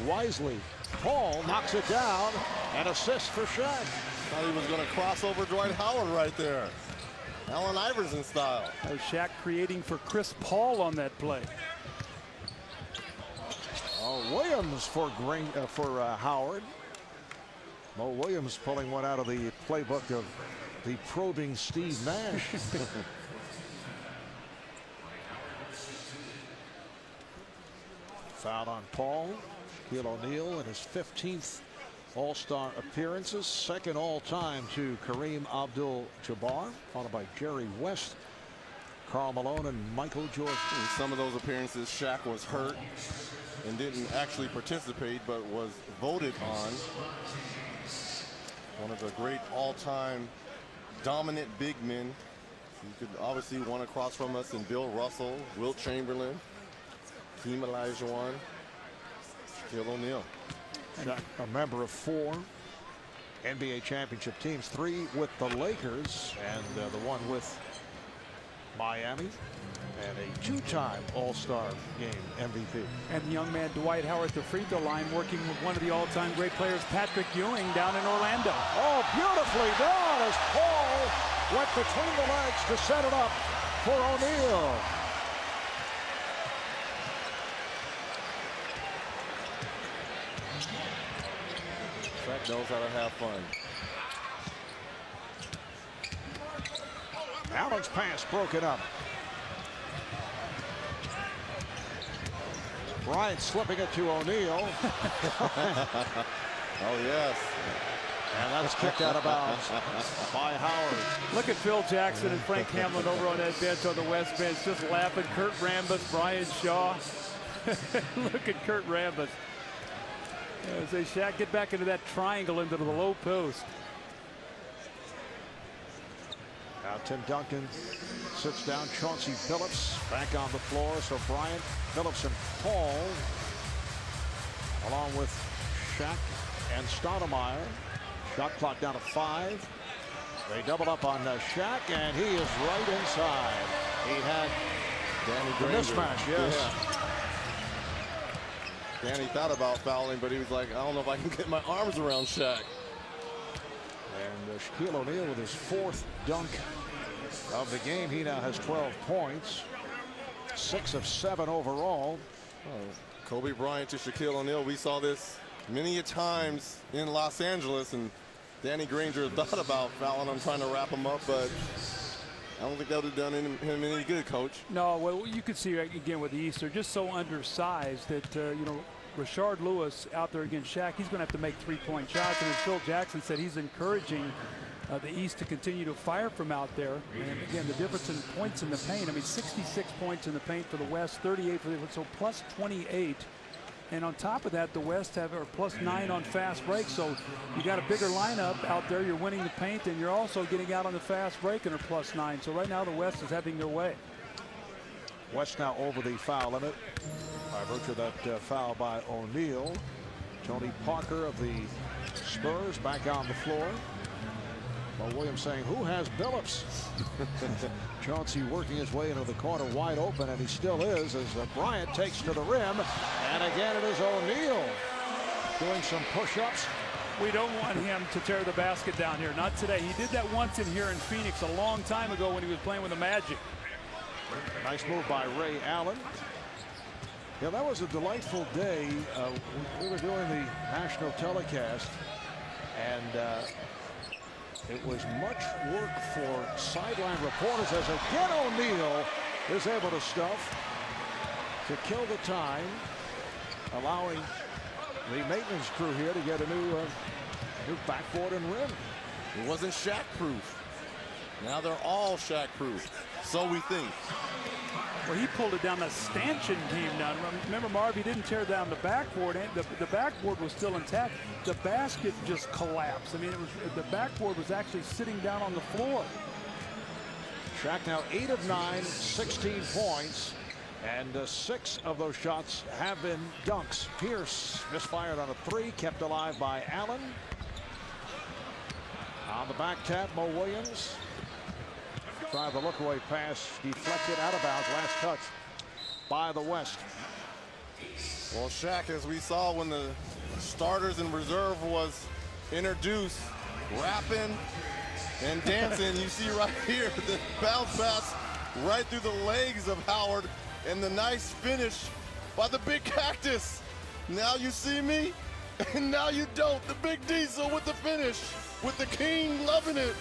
Wisely. Paul knocks it down and assist for Shaq. Thought he was going to cross over Dwight Howard right there. Allen Iverson style. Shaq creating for Chris Paul on that play. Williams for Howard. Mo Williams pulling one out of the playbook of the probing Steve Nash. Foul on Paul. Shaquille O'Neal in his 15th All-Star appearances, 2nd all-time to Kareem Abdul-Jabbar, followed by Jerry West, Karl Malone, and Michael Jordan. In some of those appearances, Shaq was hurt and didn't actually participate, but was voted on. One of the great all-time dominant big men. You could obviously one across from us in Bill Russell, Wilt Chamberlain, Hakeem Olajuwon, Shaquille O'Neal. A member of 4 NBA championship teams, 3 with the Lakers and the one with Miami, and a 2-time All-Star game MVP. And the young man Dwight Howard at the free throw line, working with one of the all-time great players, Patrick Ewing, down in Orlando. Oh, beautifully done as Paul went between the legs to set it up for O'Neal. Shaq knows how to have fun. Allen's pass broken up. Bryant slipping it to O'Neal. Oh, yes. And that's kicked out of bounds by Howard. Look at Phil Jackson and Frank Hamlin over on that bench on the West bench, just laughing. Kurt Rambis, Brian Shaw. Look at Kurt Rambis. As they Shaq get back into that triangle into the low post. Now Tim Duncan sits down. Chauncey Billups back on the floor. So Bryant, Billups, and Paul, along with Shaq and Stoudemire. Shot clock down to 5. They double up on Shaq, and he is right inside. He had the mismatch, yes. Yeah. Danny thought about fouling, but he was like, I don't know if I can get my arms around Shaq. And Shaquille O'Neal with his 4th dunk of the game. He now has 12 points, 6 of 7 overall. Kobe Bryant to Shaquille O'Neal. We saw this many a times in Los Angeles, and Danny Granger thought about fouling him, trying to wrap him up, but I don't think that would have done him any good, Coach. No, well, you could see again with the East, they're just so undersized that, you know, Rashard Lewis out there against Shaq, he's going to have to make 3-point shots. And as Phil Jackson said, he's encouraging the East to continue to fire from out there. And again, the difference in points in the paint, I mean, 66 points in the paint for the West, 38 for the West, so plus 28. And on top of that, the West have plus 9 on fast break. So you got a bigger lineup out there. You're winning the paint, and you're also getting out on the fast break and are plus 9. So right now, the West is having their way. West now over the foul limit by virtue of that foul by O'Neal. Tony Parker of the Spurs back on the floor. Well, Williams saying, who has Billups? Chauncey working his way into the corner wide open, and he still is, as Bryant takes to the rim. And again, it is O'Neal doing some push-ups. We don't want him to tear the basket down here. Not today. He did that once in here in Phoenix a long time ago when he was playing with the Magic. Nice move by Ray Allen. Yeah, that was a delightful day. We were doing the national telecast, and it was much work for sideline reporters as again O'Neal is able to stuff to kill the time, allowing the maintenance crew here to get a new backboard and rim. It wasn't Shaq proof. Now they're all Shaq proof. So we think. Well, he pulled it down. The stanchion came down. Remember, Marv, he didn't tear down the backboard. And the backboard was still intact. The basket just collapsed. I mean, the backboard was actually sitting down on the floor. Shaq now 8 of 9, 16 points. And 6 of those shots have been dunks. Pierce misfired on a 3, kept alive by Allen. On the back tap, Mo Williams. Tried the look-away pass, deflected out of bounds. Last touch by the West. Well, Shaq, as we saw when the starters in reserve was introduced, rapping and dancing, you see right here the bounce pass right through the legs of Howard, and the nice finish by the big cactus. Now you see me, and now you don't. The big Diesel with the finish, with the king loving it.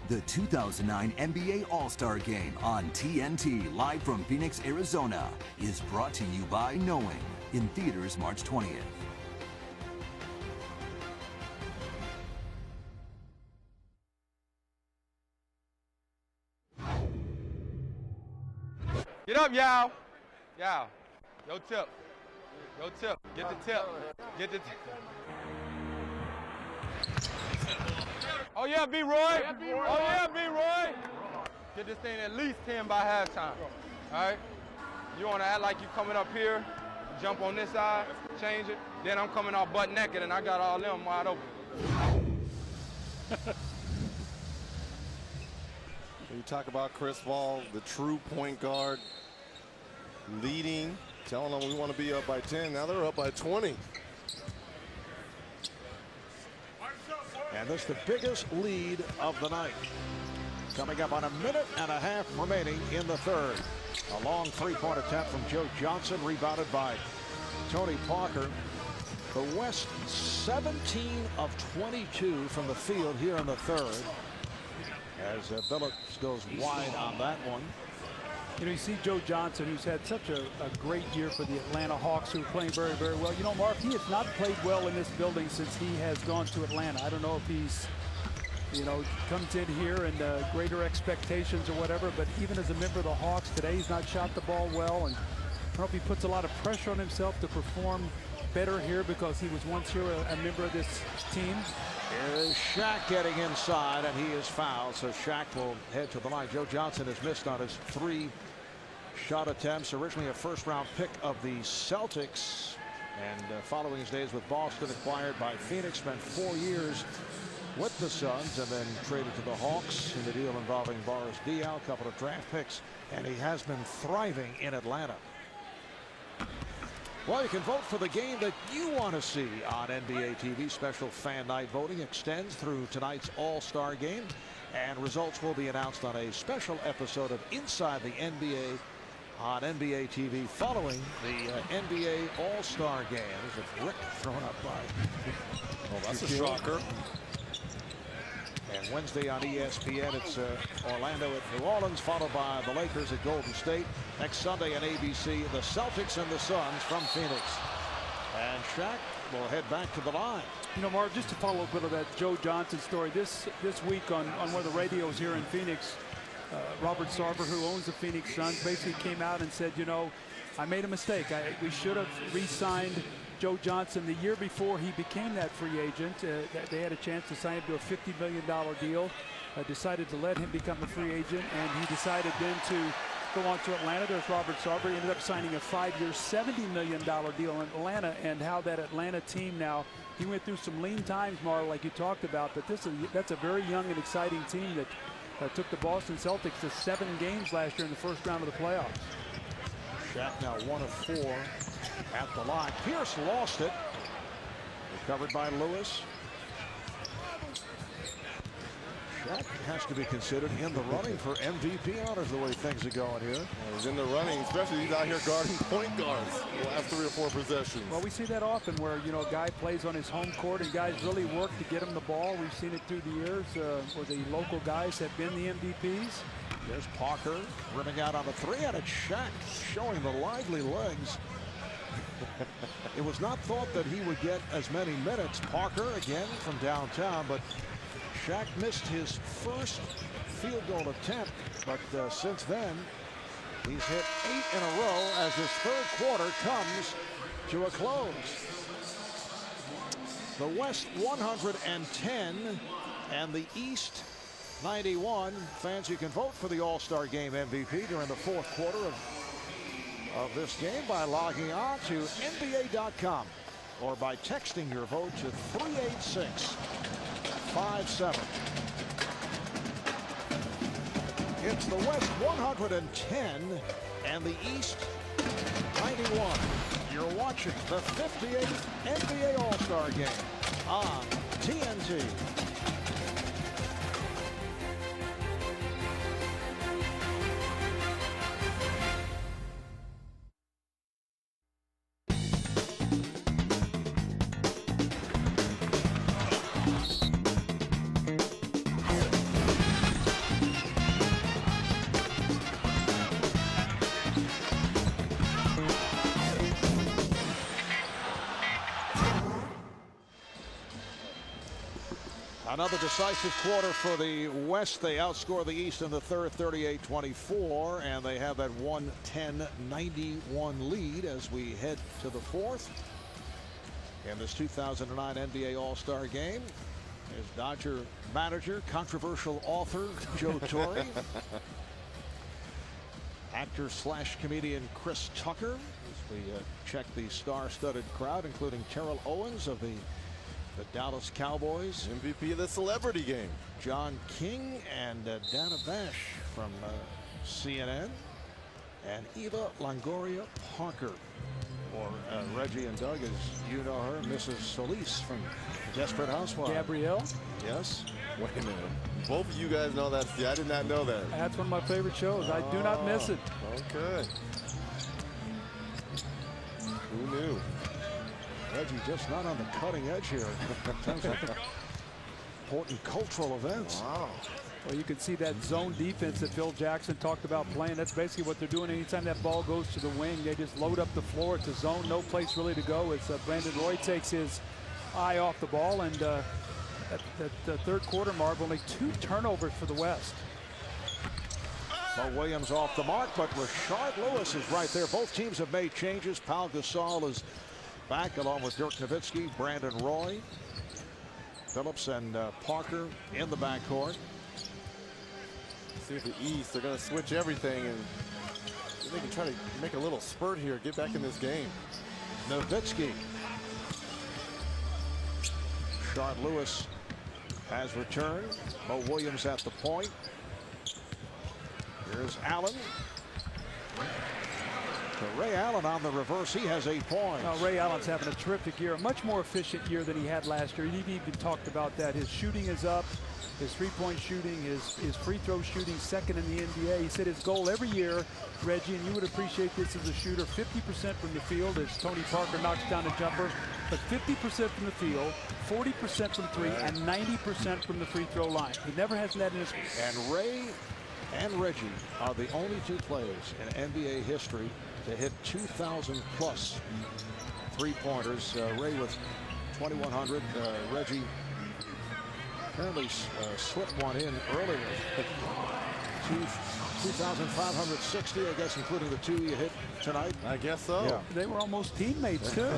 The 2009 NBA All-Star Game on TNT, live from Phoenix, Arizona, is brought to you by Knowing, in theaters March 20th. Get up, Yao. Yao. Yo tip. Yo tip. Get the tip. Get the tip. Oh yeah, B-Roy. Oh yeah, B-Roy. Get this thing at least 10 by halftime. All right? You want to act like you coming up here, jump on this side, change it. Then I'm coming off butt naked and I got all them wide open. You talk about Chris Paul, the true point guard, leading, telling them we want to be up by 10. Now they're up by 20. And this is the biggest lead of the night. Coming up on a minute and a half remaining in the third. A long three-point attempt from Joe Johnson, rebounded by Tony Parker. The West 17 of 22 from the field here in the third. As Billups goes wide on that one. You know, you see Joe Johnson, who's had such a great year for the Atlanta Hawks, who are playing very, very well. You know, Mark, he has not played well in this building since he has gone to Atlanta. I don't know if he's, you know, comes in here and greater expectations or whatever, but even as a member of the Hawks today, he's not shot the ball well. And I don't know if he puts a lot of pressure on himself to perform better here because he was once here a member of this team. Here is Shaq getting inside, and he is fouled, so Shaq will head to the line. Joe Johnson has missed on his 3 shot attempts. Originally a first-round pick of the Celtics, and following his days with Boston, acquired by Phoenix, spent 4 years with the Suns, and then traded to the Hawks in the deal involving Boris Diaw, a couple of draft picks, and he has been thriving in Atlanta. Well, you can vote for the game that you want to see on NBA TV. Special fan night voting extends through tonight's All-Star game, and results will be announced on a special episode of Inside the NBA on NBA TV following the NBA All-Star game. There's a brick thrown up by Oh, that's a shocker. And Wednesday on ESPN, it's Orlando at New Orleans, followed by the Lakers at Golden State. Next Sunday on ABC, the Celtics and the Suns from Phoenix. And Shaq will head back to the line. You know, Mark, just to follow a bit of that Joe Johnson story, this week on one of the radios here in Phoenix, Robert Sarver, who owns the Phoenix Suns, basically came out and said, you know, I made a mistake. We should have re-signed Joe Johnson the year before he became that free agent. They had a chance to sign him to a $50 million deal. Decided to let him become a free agent, and he decided then to go on to Atlanta. There's Robert Sarver. He ended up signing a 5-year, $70 million deal in Atlanta, and how that Atlanta team now, he went through some lean times, Marl, like you talked about, but that's a very young and exciting team that took the Boston Celtics to 7 games last year in the first round of the playoffs. Shaq now 1 of 4 at the line. Pierce lost it. Recovered by Lewis. Shaq has to be considered in the running for MVP honors the way things are going here. He's in the running, especially he's out here guarding point guards the last 3 or 4 possessions. Well, we see that often where, you know, a guy plays on his home court and guys really work to get him the ball. We've seen it through the years where the local guys have been the MVPs. There's Parker rimming out on the 3, and it's Shaq showing the lively legs. It was not thought that he would get as many minutes. Parker again from downtown, but Shaq missed his first field goal attempt, but since then he's hit 8 in a row as his 3rd quarter comes to a close. The West 110 and the East 91. Fans, you can vote for the All-Star Game MVP during the 4th quarter of this game by logging on to NBA.com or by texting your vote to 38657. It's the West 110 and the East 91. You're watching the 58th NBA All-Star Game on TNT. Another decisive quarter for the West. They outscore the East in the 3rd, 38-24, and they have that 110-91 lead as we head to the 4th. In this 2009 NBA All-Star Game is Dodger manager, controversial author Joe Torre, actor/comedian Chris Tucker, as we check the star-studded crowd, including Terrell Owens of the Dallas Cowboys. MVP of the celebrity game. John King and Dana Bash from CNN. And Eva Longoria Parker. Or Reggie and Doug, as you know her, Mrs. Solis from Desperate Housewives. Gabrielle? Yes. Wait a minute. Both of you guys know that. Yeah, I did not know that. That's one of my favorite shows. I do not miss it. Okay. Who knew? Reggie just not on the cutting edge here. important cultural events. Wow. Well, you can see that zone defense that Phil Jackson talked about playing. That's basically what they're doing. Anytime that ball goes to the wing, they just load up the floor. It's a zone, no place really to go. It's Brandon Roy takes his eye off the ball, and at the third quarter, Marv, only 2 turnovers for the West. Mo Williams off the mark, but Rashard Lewis is right there. Both teams have made changes. Pau Gasol is back along with Dirk Nowitzki, Brandon Roy, Phillips, and Parker in the backcourt. See if the East, they're going to switch everything, and they can try to make a little spurt here, get back in this game. Nowitzki. Rashard Lewis has returned. Mo Williams at the point. Here's Allen. So Ray Allen on the reverse. He has 8 points. Now, Ray Allen's having a terrific year, a much more efficient year than he had last year. He even talked about that. His shooting is up. His three-point shooting, his free throw shooting, second in the NBA. He said his goal every year, Reggie, and you would appreciate this as a shooter, 50% from the field as Tony Parker knocks down a jumper, but 50% from the field, 40% from 3, and 90% from the free throw line. He never has that in his. And Ray and Reggie are the only 2 players in NBA history to hit 2,000 plus three-pointers. Ray with 2,100, Reggie apparently slipped one in earlier. 2,560, I guess, including the 2 you hit tonight. I guess so. Yeah. They were almost teammates, too.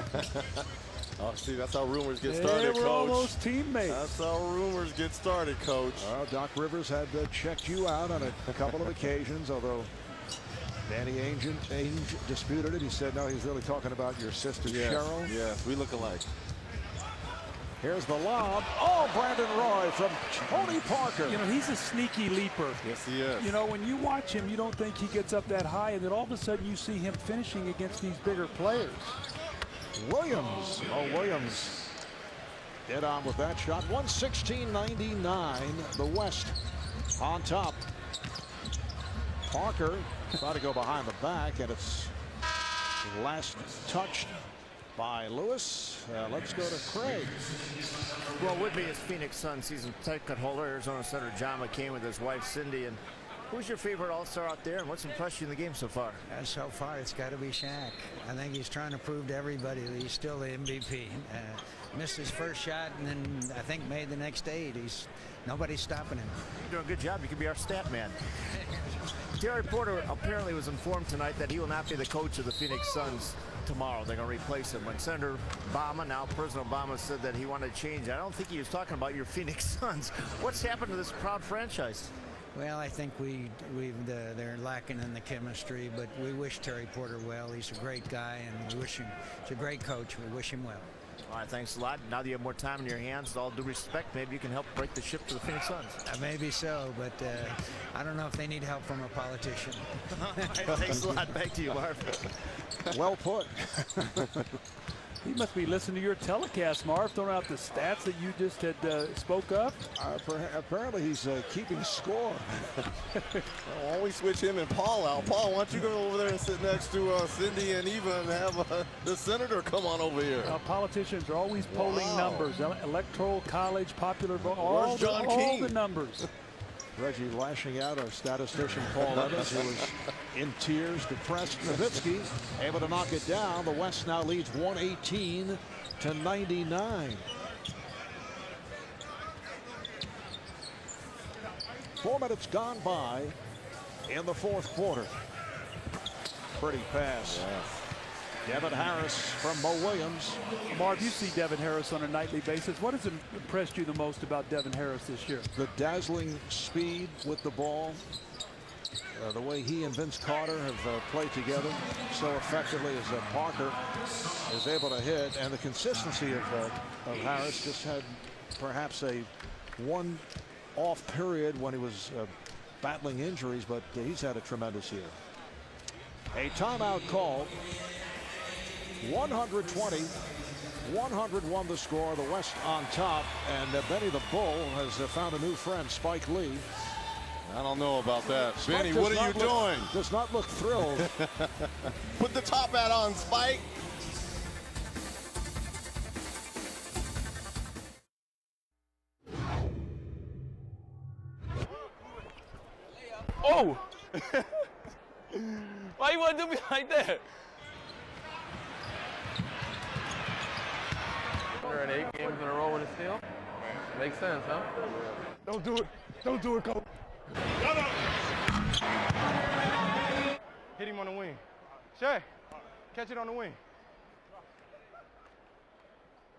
Oh, see, that's how rumors get started, They were Coach. almost teammates. That's how rumors get started, Coach. Doc Rivers had checked you out on a couple of occasions, although Danny Ainge disputed it. He said, no, he's really talking about your sister, Cheryl. Yes, we look alike. Here's the lob. Oh, Brandon Roy from Tony Parker. You know, he's a sneaky leaper. Yes, he is. You know, when you watch him, you don't think he gets up that high, and then all of a sudden you see him finishing against these bigger players. Williams. Oh, Williams dead on with that shot. 116.99. The West on top. Parker trying to go behind the back, and it's last touched by Lewis. Let's go to Craig. Well, Whitby is Phoenix Suns season ticket holder. Arizona Senator John McCain with his wife Cindy. And who's your favorite All-Star out there, and what's impressed you in the game so far? So far, it's got to be Shaq. I think he's trying to prove to everybody that he's still the MVP. Missed his first shot, and then I think made the next 8. Nobody's stopping him. You're doing a good job. You could be our stat man. Terry Porter apparently was informed tonight that he will not be the coach of the Phoenix Suns tomorrow. They're going to replace him. When Senator Obama, now President Obama, said that he wanted to change, I don't think he was talking about your Phoenix Suns. What's happened to this proud franchise? Well, I think they're lacking in the chemistry, but we wish Terry Porter well. He's a great guy, and we wish him. He's a great coach. We wish him well. All right, thanks a lot. Now that you have more time in your hands, with all due respect, maybe you can help break the ship to the Phoenix Suns. Maybe so, but I don't know if they need help from a politician. Thanks a lot. Back to you, Marv. Well put. He must be listening to your telecast, Marv, throwing out the stats that you just had spoke up. Apparently he's keeping score. I'll always switch him and Paul out. Paul, why don't you go over there and sit next to Cindy and Eva and have the senator come on over here? Politicians are always polling numbers. Electoral college, popular vote, all the numbers. Reggie lashing out, our statistician Paul Evans, who was in tears, depressed. Nowitzki able to knock it down. The West now leads 118-99. 4 minutes gone by in the fourth quarter. Pretty pass. Devin Harris from Mo Williams. Marv, you see Devin Harris on a nightly basis. What has impressed you the most about Devin Harris this year? The dazzling speed with the ball. The way he and Vince Carter have played together so effectively as Parker is able to hit, and the consistency of Harris. Just had perhaps a one-off period when he was battling injuries, but he's had a tremendous year. A timeout call. 120, 101 the score. The West on top, and Benny the Bull has found a new friend, Spike Lee. I don't know about that. Spike Benny, what are you doing? Does not look thrilled. Put the top hat on, Spike. Oh! Why you want to do me like that? 108 games in a row with a steal. Makes sense, huh? Don't do it. Don't do it, coach. Hit him on the wing. Shay, catch it on the wing.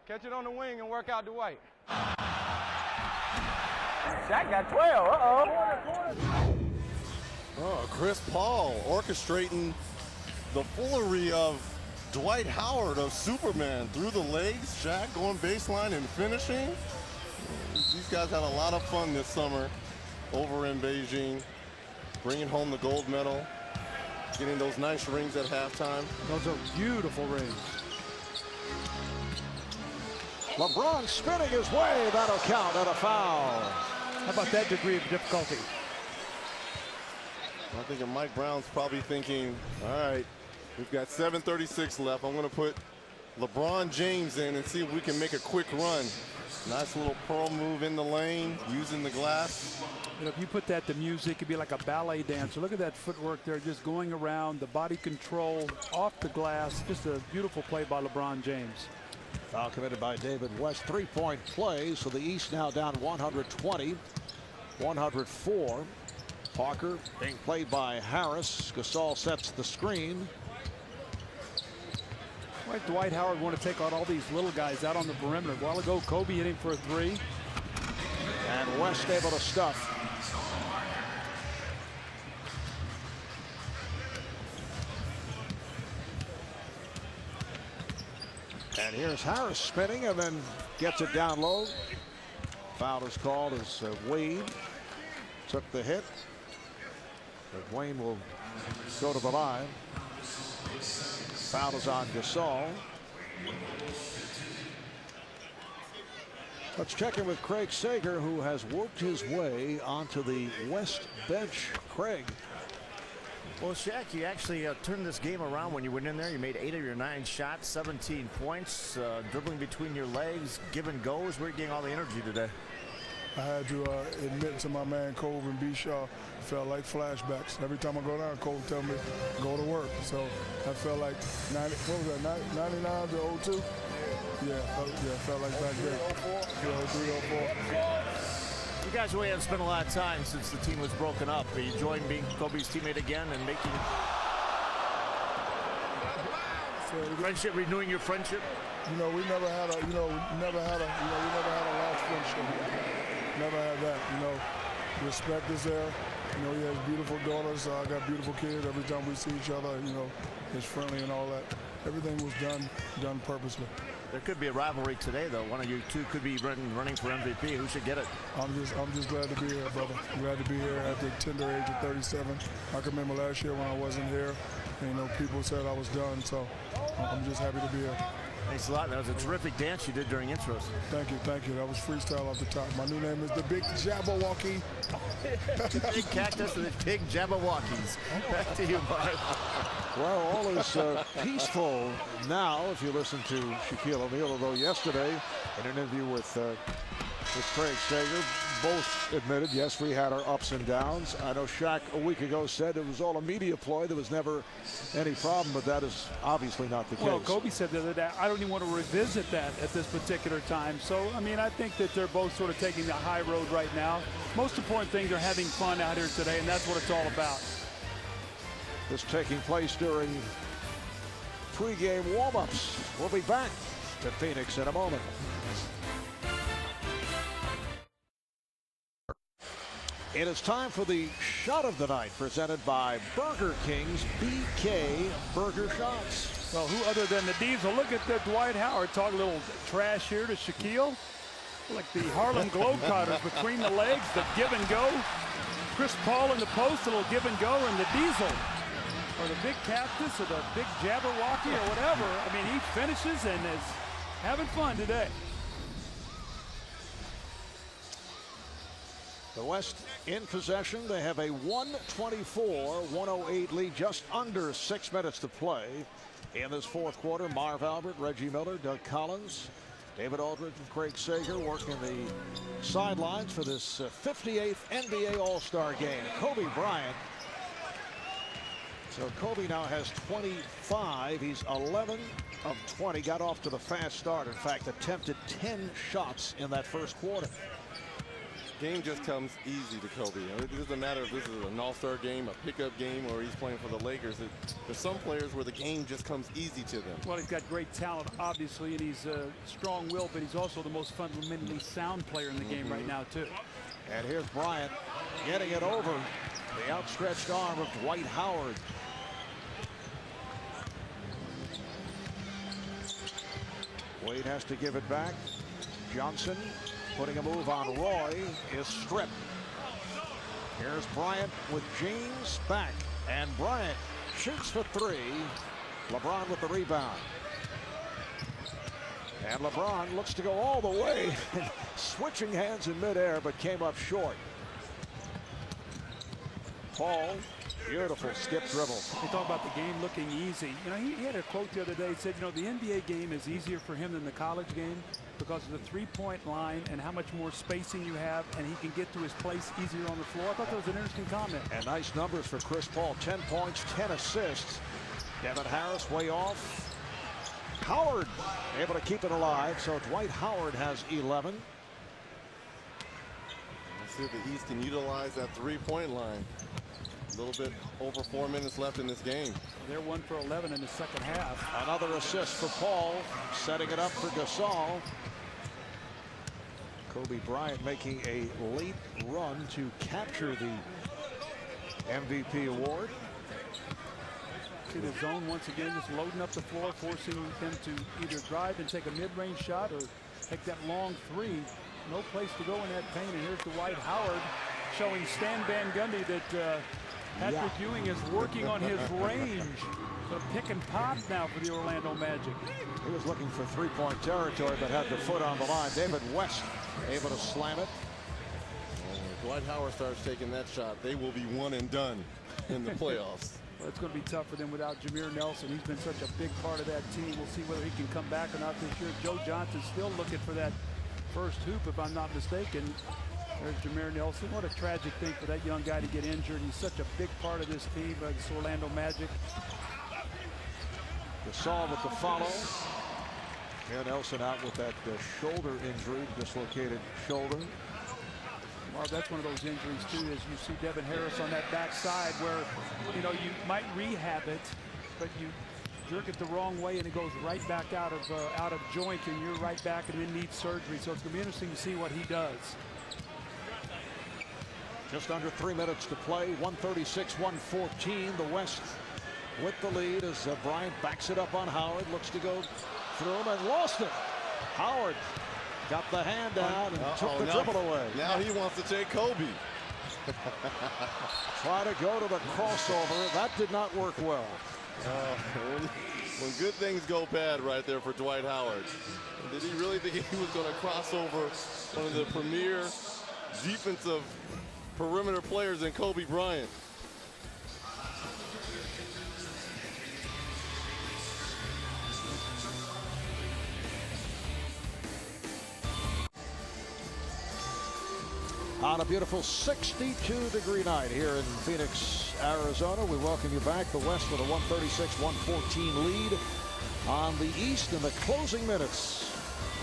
Catch it on the wing and work out Dwight. Shaq got 12. Uh-oh. Oh, Chris Paul orchestrating the foolery of Dwight Howard of Superman through the legs. Shaq going baseline and finishing. These guys had a lot of fun this summer over in Beijing, bringing home the gold medal, getting those nice rings at halftime. Those are beautiful rings. LeBron spinning his way. That'll count at a foul. How about that degree of difficulty? I think Mike Brown's probably thinking, all right, we've got 7:36 left. I'm going to put LeBron James in and see if we can make a quick run. Nice little pearl move in the lane, using the glass. You know, if you put that to music, it'd be like a ballet dancer. Look at that footwork there, just going around, the body control off the glass. Just a beautiful play by LeBron James. Foul committed by David West. 3-point play, so the East now down 120, 104. Parker being played by Harris. Gasol sets the screen. Why did Dwight Howard want to take out all these little guys out on the perimeter? A while ago, Kobe hit him for a three. And West able to stuff. And here's Harris spinning and then gets it down low. Foul is called as Wade took the hit. But Wayne will go to the line. Foul is on Gasol. Let's check in with Craig Sager, who has worked his way onto the West bench. Craig. Well, Shaq, you actually turned this game around when you went in there. You made 8 of your 9 shots, 17 points, dribbling between your legs, give and goes. Where are you getting all the energy today? I had to admit to my man Cole and B. Shaw, felt like flashbacks. Every time I go down, Cole tell me, go to work. So I felt like, 99 to 02? Yeah, felt like back then. 03, 04. You guys really haven't spent a lot of time since the team was broken up. Are you enjoying being Kobe's teammate again and making friendship, renewing your friendship? You know, we never had a lost friendship. Never had that. You know, respect is there. You know, he has beautiful daughters. I got beautiful kids. Every time we see each other, you know, it's friendly and all that. Everything was done purposely. There could be a rivalry today, though. One of you two could be running for MVP. Who should get it? I'm just glad to be here, brother. Glad to be here at the tender age of 37. I can remember last year when I wasn't here. And, you know, people said I was done, so I'm just happy to be here. Thanks a lot. That was a terrific dance you did during intros. Thank you. That was freestyle off the top. My new name is the Big Jabberwocky. Big Cactus and the Big Jabberwockies. Back to you, Mark. Well, all is peaceful now if you listen to Shaquille O'Neal, although yesterday in an interview with Craig Sager, both admitted, yes, we had our ups and downs. I know Shaq a week ago said it was all a media ploy. There was never any problem, but that is obviously not the case. Well, Kobe said the other day, I don't even want to revisit that at this particular time. So, I mean, I think that they're both sort of taking the high road right now. Most important thing, they're having fun out here today, and that's what it's all about. This taking place during pregame warm-ups. We'll be back to Phoenix in a moment. It is time for the shot of the night, presented by Burger King's BK Burger Shots. Well, who other than the Diesel? Look at the Dwight Howard talk a little trash here to Shaquille. Like the Harlem Globetrotters between the legs, the give and go. Chris Paul in the post, a little give and go, and the Diesel. Or the Big Cactus or the Big Jabberwocky or whatever. I mean, he finishes and is having fun today. The West in possession. They have a 124-108 lead, just under 6 minutes to play in this fourth quarter. Marv Albert, Reggie Miller, Doug Collins, David Aldridge and Craig Sager working the sidelines for this 58th NBA All-Star game. Kobe Bryant. So Kobe now has 25. He's 11 of 20. Got off to the fast start. In fact, attempted 10 shots in that first quarter. Game just comes easy to Kobe. It doesn't matter if this is an all-star game, a pickup game, or he's playing for the Lakers. There's some players where the game just comes easy to them. Well, he's got great talent, obviously, and he's strong-willed, but he's also the most fundamentally sound player in the game right now, too. And here's Bryant getting it over the outstretched arm of Dwight Howard. Wade has to give it back. Johnson putting a move on Roy is stripped. Here's Bryant with James back, and Bryant shoots for three. LeBron with the rebound. And LeBron looks to go all the way, switching hands in midair, but came up short. Paul, beautiful skip dribble. They talk about the game looking easy. You know, he had a quote the other day. He said, you know, the NBA game is easier for him than the college game because of the three-point line and how much more spacing you have, and he can get to his place easier on the floor. I thought that was an interesting comment. And nice numbers for Chris Paul. 10 points, 10 assists. Devin Harris way off. Howard able to keep it alive. So Dwight Howard has 11. Let's see if the East can utilize that three-point line. A little bit over 4 minutes left in this game. They're 1 for 11 in the second half. Another assist for Paul, setting it up for Gasol. Kobe Bryant making a late run to capture the MVP award. See the zone once again, just loading up the floor, forcing them to either drive and take a mid-range shot or take that long three. No place to go in that paint. And here's Dwight Howard showing Stan Van Gundy that Patrick Ewing is working on his range. So pick and pop now for the Orlando Magic. He was looking for three-point territory, but had the foot on the line. David West able to slam it. When Dwight Howard starts taking that shot, they will be one and done in the playoffs. Well, it's going to be tough for them without Jameer Nelson. He's been such a big part of that team. We'll see whether he can come back or not this year. Joe Johnson's still looking for that first hoop, if I'm not mistaken. There's Jameer Nelson. What a tragic thing for that young guy to get injured. He's such a big part of this team, this Orlando Magic. Gasol with the follow. And Nelson out with that shoulder injury, dislocated shoulder. Well, that's one of those injuries too, as you see Devin Harris on that backside where, you know, you might rehab it, but you jerk it the wrong way and it goes right back out of joint, and you're right back and then needs surgery. So it's going to be interesting to see what he does. Just under 3 minutes to play. 136-114. The West with the lead as Bryant backs it up on Howard. Looks to go through him and lost it. Howard got the hand out and took the dribble away. Now he wants to take Kobe. Try to go to the crossover. That did not work well. When good things go bad right there for Dwight Howard. Did he really think he was going to cross over one of the premier defensive perimeter players in Kobe Bryant? On a beautiful 62-degree night here in Phoenix, Arizona. We welcome you back. The West with a 136-114 lead on the East in the closing minutes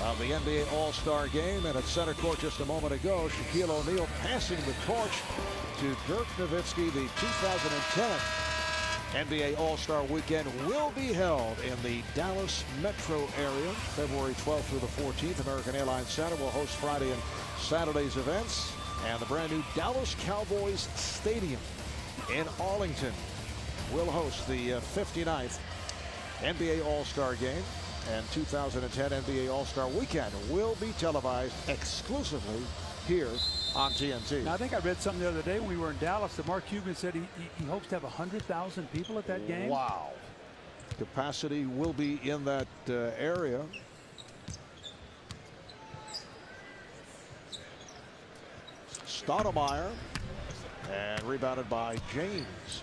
of the NBA All-Star game. And at center court just a moment ago, Shaquille O'Neal passing the torch to Dirk Nowitzki. The 2010 NBA All-Star Weekend will be held in the Dallas metro area, February 12th through the 14th. American Airlines Center will host Friday and Saturday's events. And the brand new Dallas Cowboys Stadium in Arlington will host the 59th NBA All-Star Game. And 2010 NBA All-Star Weekend will be televised exclusively here on TNT. Now, I think I read something the other day when we were in Dallas that Mark Cuban said he hopes to have 100,000 people at that game. Wow. Capacity will be in that area. Stoudemire, and rebounded by James.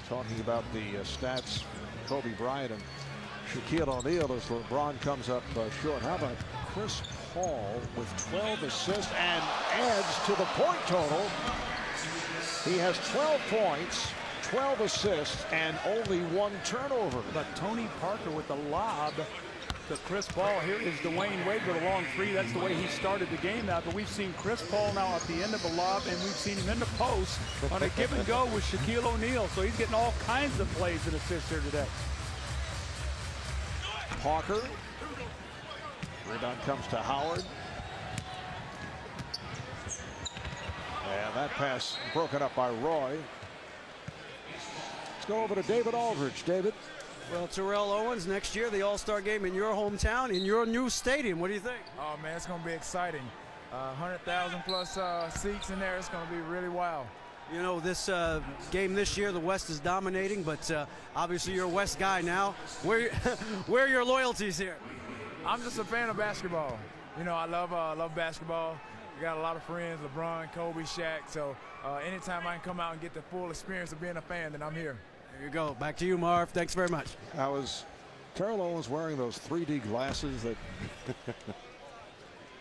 Talking about the stats, Kobe Bryant and Shaquille O'Neal as LeBron comes up short. How about Chris Paul with 12 assists and adds to the point total? He has 12 points, 12 assists, and only 1 turnover. But Tony Parker with the lob to Chris Paul. Here is Dwyane Wade with a long 3. That's the way he started the game out. But we've seen Chris Paul now at the end of the lob, and we've seen him in the post on a give and go with Shaquille O'Neal. So he's getting all kinds of plays and assists here today. Parker. Rebound comes to Howard. And that pass broken up by Roy. Let's go over to David Aldridge. David. Well, Terrell Owens, next year, the All-Star game in your hometown, in your new stadium. What do you think? Oh, man, it's going to be exciting. 100,000 plus seats in there. It's going to be really wild. You know, this game this year, the West is dominating, but obviously you're a West guy now. Where are your loyalties here? I'm just a fan of basketball. You know, I love basketball. I got a lot of friends, LeBron, Kobe, Shaq. So anytime I can come out and get the full experience of being a fan, then I'm here. There you go. Back to you, Marv. Thanks very much. I was Terrell Owens wearing those 3D glasses that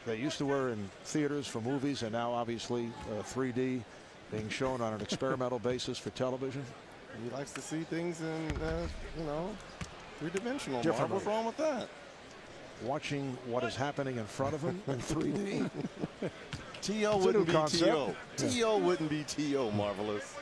they used to wear in theaters for movies, and now obviously 3D being shown on an experimental basis for television. He likes to see things in, you know, 3-dimensional. Differently. What's wrong with that? Watching what is happening in front of him in 3D. T.O. wouldn't be T.O. T.O. wouldn't be T.O. Marvelous.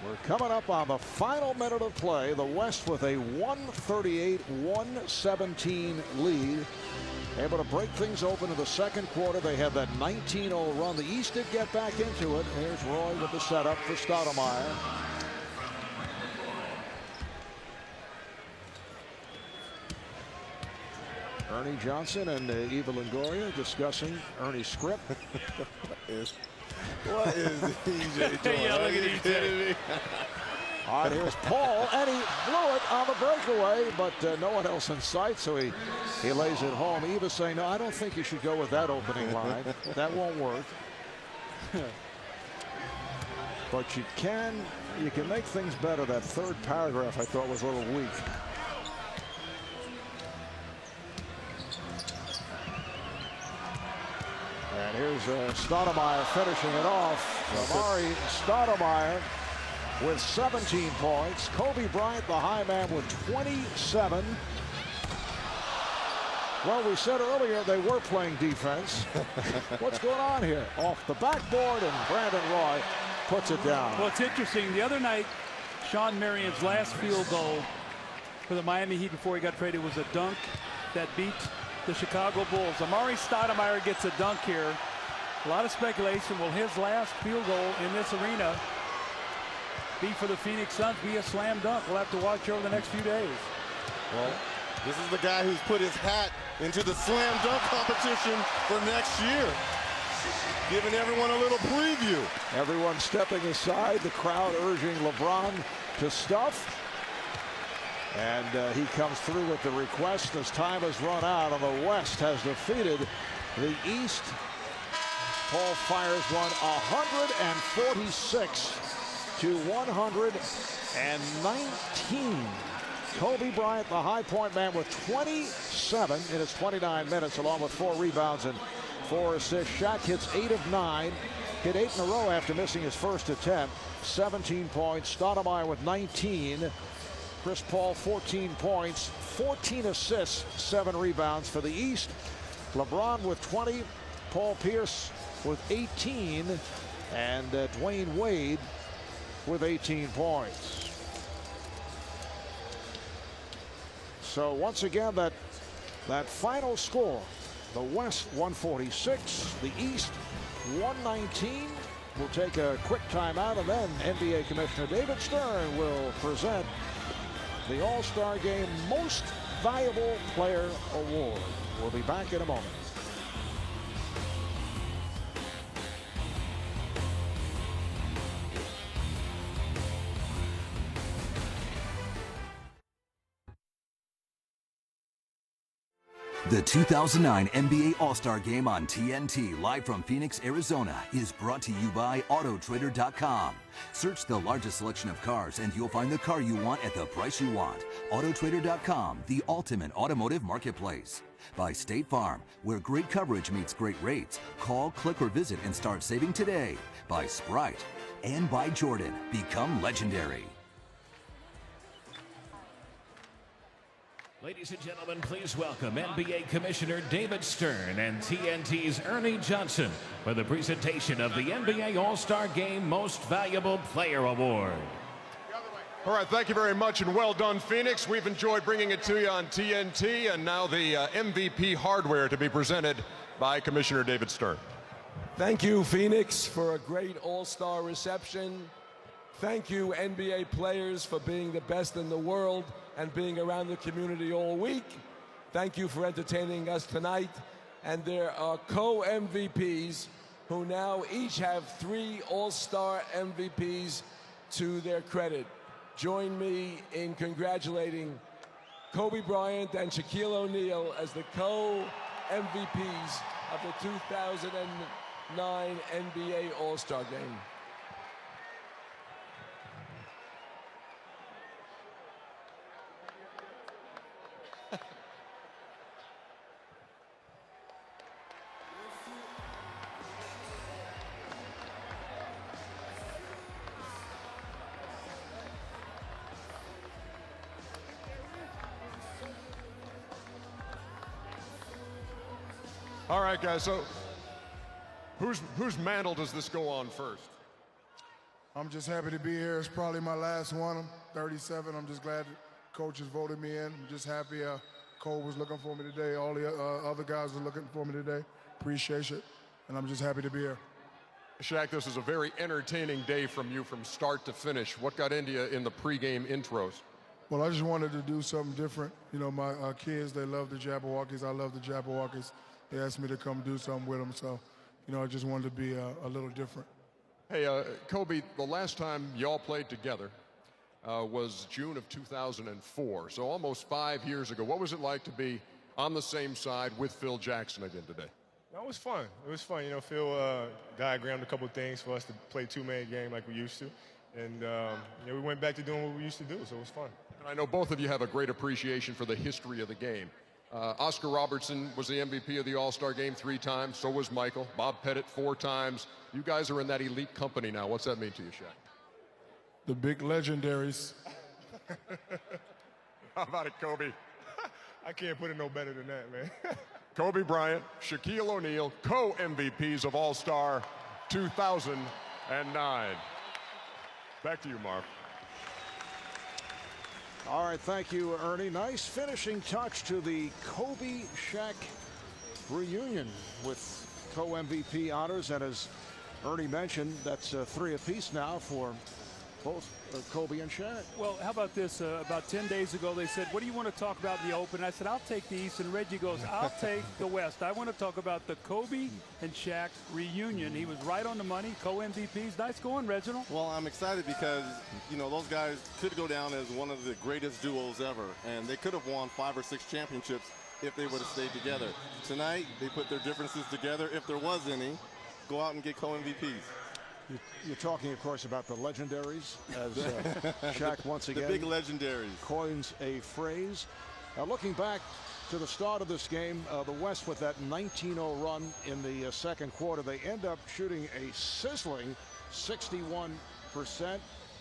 We're coming up on the final minute of play. The West with a 138-117 lead. Able to break things open in the second quarter. They had that 19-0 run. The East did get back into it. Here's Roy with the setup for Stoudemire. Ernie Johnson and Eva Longoria discussing Ernie's script. What is EJ doing? Yeah, look at EJ. All right, here's Paul, and he blew it on the breakaway, but no one else in sight, so he lays it home. Eva's saying, no, I don't think you should go with that opening line. That won't work. But you can make things better. That third paragraph I thought was a little weak. And here's Stoudemire finishing it off. Amar'e Stoudemire with 17 points. Kobe Bryant, the high man, with 27. Well, we said earlier they were playing defense. What's going on here? Off the backboard, and Brandon Roy puts it down. Well, it's interesting. The other night, Sean Marion's last field goal for the Miami Heat before he got traded was a dunk that beat the Chicago Bulls. Amar'e Stoudemire gets a dunk here. A lot of speculation. Will his last field goal in this arena be for the Phoenix Suns, be a slam dunk? We'll have to watch over the next few days. Well, this is the guy who's put his hat into the slam dunk competition for next year. Giving everyone a little preview. Everyone stepping aside, the crowd urging LeBron to stuff. And he comes through with the request as time has run out, and the West has defeated the East. Paul fires one 146-119. Kobe Bryant, the high point man, with 27 in his 29 minutes, along with 4 rebounds and 4 assists. Shaq hits 8 of 9, hit 8 in a row after missing his first attempt. 17 points. Stoudemire with 19. Chris Paul 14 points, 14 assists, 7 rebounds for the East. LeBron with 20, Paul Pierce with 18, and Dwyane Wade with 18 points. So once again, that final score, the West 146, the East 119. We'll take a quick timeout, and then NBA Commissioner David Stern will present the All-Star Game Most Valuable Player Award. We'll be back in a moment. The 2009 NBA All-Star Game on TNT, live from Phoenix, Arizona, is brought to you by Autotrader.com. Search the largest selection of cars and you'll find the car you want at the price you want. Autotrader.com, the ultimate automotive marketplace. By State Farm, where great coverage meets great rates. Call, click, or visit and start saving today. By Sprite. And by Jordan, become legendary. Ladies and gentlemen, please welcome NBA Commissioner David Stern and TNT's Ernie Johnson for the presentation of the NBA All-Star Game Most Valuable Player Award. All right, thank you very much, and well done, Phoenix. We've enjoyed bringing it to you on TNT, and now the MVP hardware to be presented by Commissioner David Stern. Thank you, Phoenix, for a great All-Star reception. Thank you, NBA players, for being the best in the world and being around the community all week. Thank you for entertaining us tonight. And there are co-MVPs who now each have 3 All-Star MVPs to their credit. Join me in congratulating Kobe Bryant and Shaquille O'Neal as the co-MVPs of the 2009 NBA All-Star Game. All right, guys, so whose mantle does this go on first? I'm just happy to be here. It's probably my last one. I'm 37. I'm just glad coaches voted me in. I'm just happy Cole was looking for me today. All the other guys were looking for me today. Appreciate it. And I'm just happy to be here. Shaq, this is a very entertaining day from you from start to finish. What got into you in the pregame intros? Well, I just wanted to do something different. You know, my kids, they love the Jabberwockies. I love the Jabberwockies. They asked me to come do something with them, so, you know, I just wanted to be a little different. Hey, Kobe, the last time y'all played together was June of 2004, so almost 5 years ago. What was it like to be on the same side with Phil Jackson again today? No, it was fun. It was fun. You know, Phil diagrammed a couple things for us to play two-man game like we used to. And, you know, we went back to doing what we used to do, so it was fun. And I know both of you have a great appreciation for the history of the game. Oscar Robertson was the MVP of the All-Star Game 3 times. So was Michael. Bob Pettit 4 times. You guys are in that elite company now. What's that mean to you, Shaq? The big legendaries. How about it, Kobe? I can't put it no better than that, man. Kobe Bryant, Shaquille O'Neal, co-MVPs of All-Star 2009. Back to you, Marv. All right, thank you, Ernie. Nice finishing touch to the Kobe-Shaq reunion with co-MVP honors. And as Ernie mentioned, that's 3 apiece now for both Kobe and Shaq. Well, how about this? About 10 days ago, they said, what do you want to talk about in the Open? I said, I'll take the East. And Reggie goes, I'll take the West. I want to talk about the Kobe and Shaq reunion. He was right on the money, co-MVPs. Nice going, Reginald. Well, I'm excited because, you know, those guys could go down as one of the greatest duos ever. And they could have won 5 or 6 championships if they would have stayed together. Tonight, they put their differences together, if there was any, go out and get co-MVPs. You're talking, of course, about the legendaries, as Shaq once again the big legendaries coins a phrase. Looking back to the start of this game, the West with that 19-0 run in the second quarter, they end up shooting a sizzling 61%.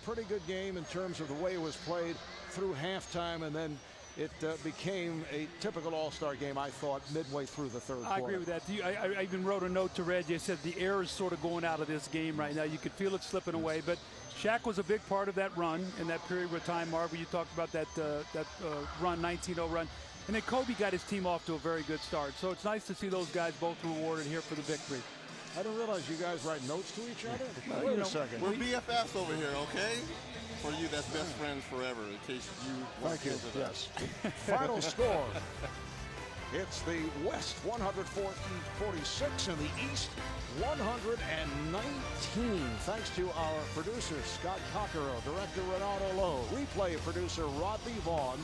Pretty good game in terms of the way it was played through halftime, and then it became a typical All-Star game, I thought, midway through the third quarter. I agree with that. I even wrote a note to Reggie. I said the air is sort of going out of this game right now. You could feel it slipping away. But Shaq was a big part of that run in that period of time, Marv. You talked about that run, 19-0 run. And then Kobe got his team off to a very good start. So it's nice to see those guys both rewarded here for the victory. I didn't realize you guys write notes to each other. Wait a second. We're BFFs over here, okay? For you, that's best friends forever, in case you... Thank you, yes. Final score. It's the West 146 and the East 119. Thanks to our producer, Scott Cockero, director Renato Lowe, replay producer Rodney Vaughn,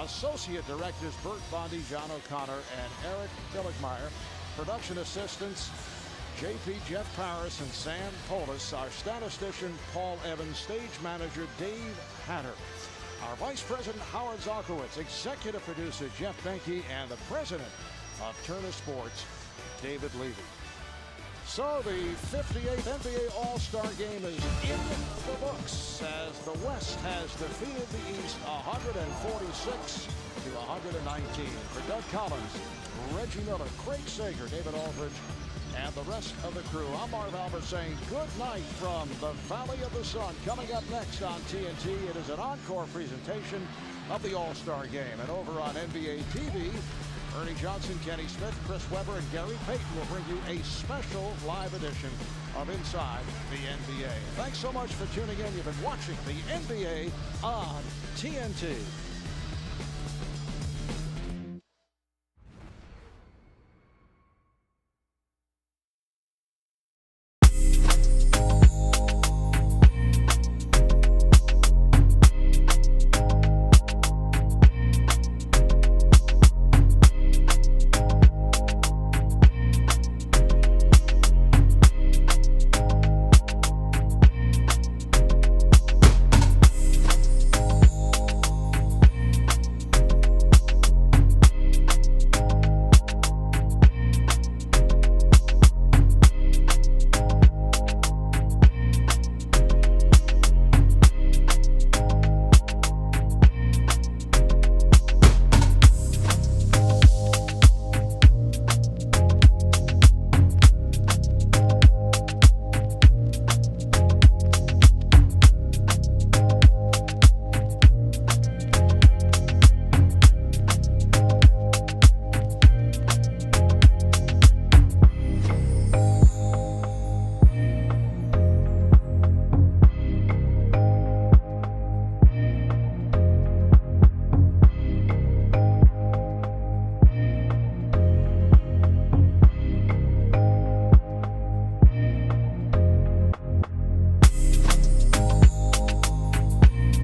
associate directors Bert Bondi, John O'Connor, and Eric Tillichmeyer, production assistants JP Jeff Paris and Sam Polis, our statistician Paul Evans, stage manager Dave Hatter, our vice president Howard Zalkowitz, executive producer Jeff Benke, and the president of Turner Sports, David Levy. So the 58th NBA All-Star Game is in the books as the West has defeated the East 146 to 119. For Doug Collins, Reggie Miller, Craig Sager, David Aldridge, and the rest of the crew, I'm Marv Albert saying good night from the Valley of the Sun. Coming up next on TNT, it is an encore presentation of the All-Star Game. And over on NBA TV, Ernie Johnson, Kenny Smith, Chris Webber, and Gary Payton will bring you a special live edition of Inside the NBA. Thanks so much for tuning in. You've been watching the NBA on TNT.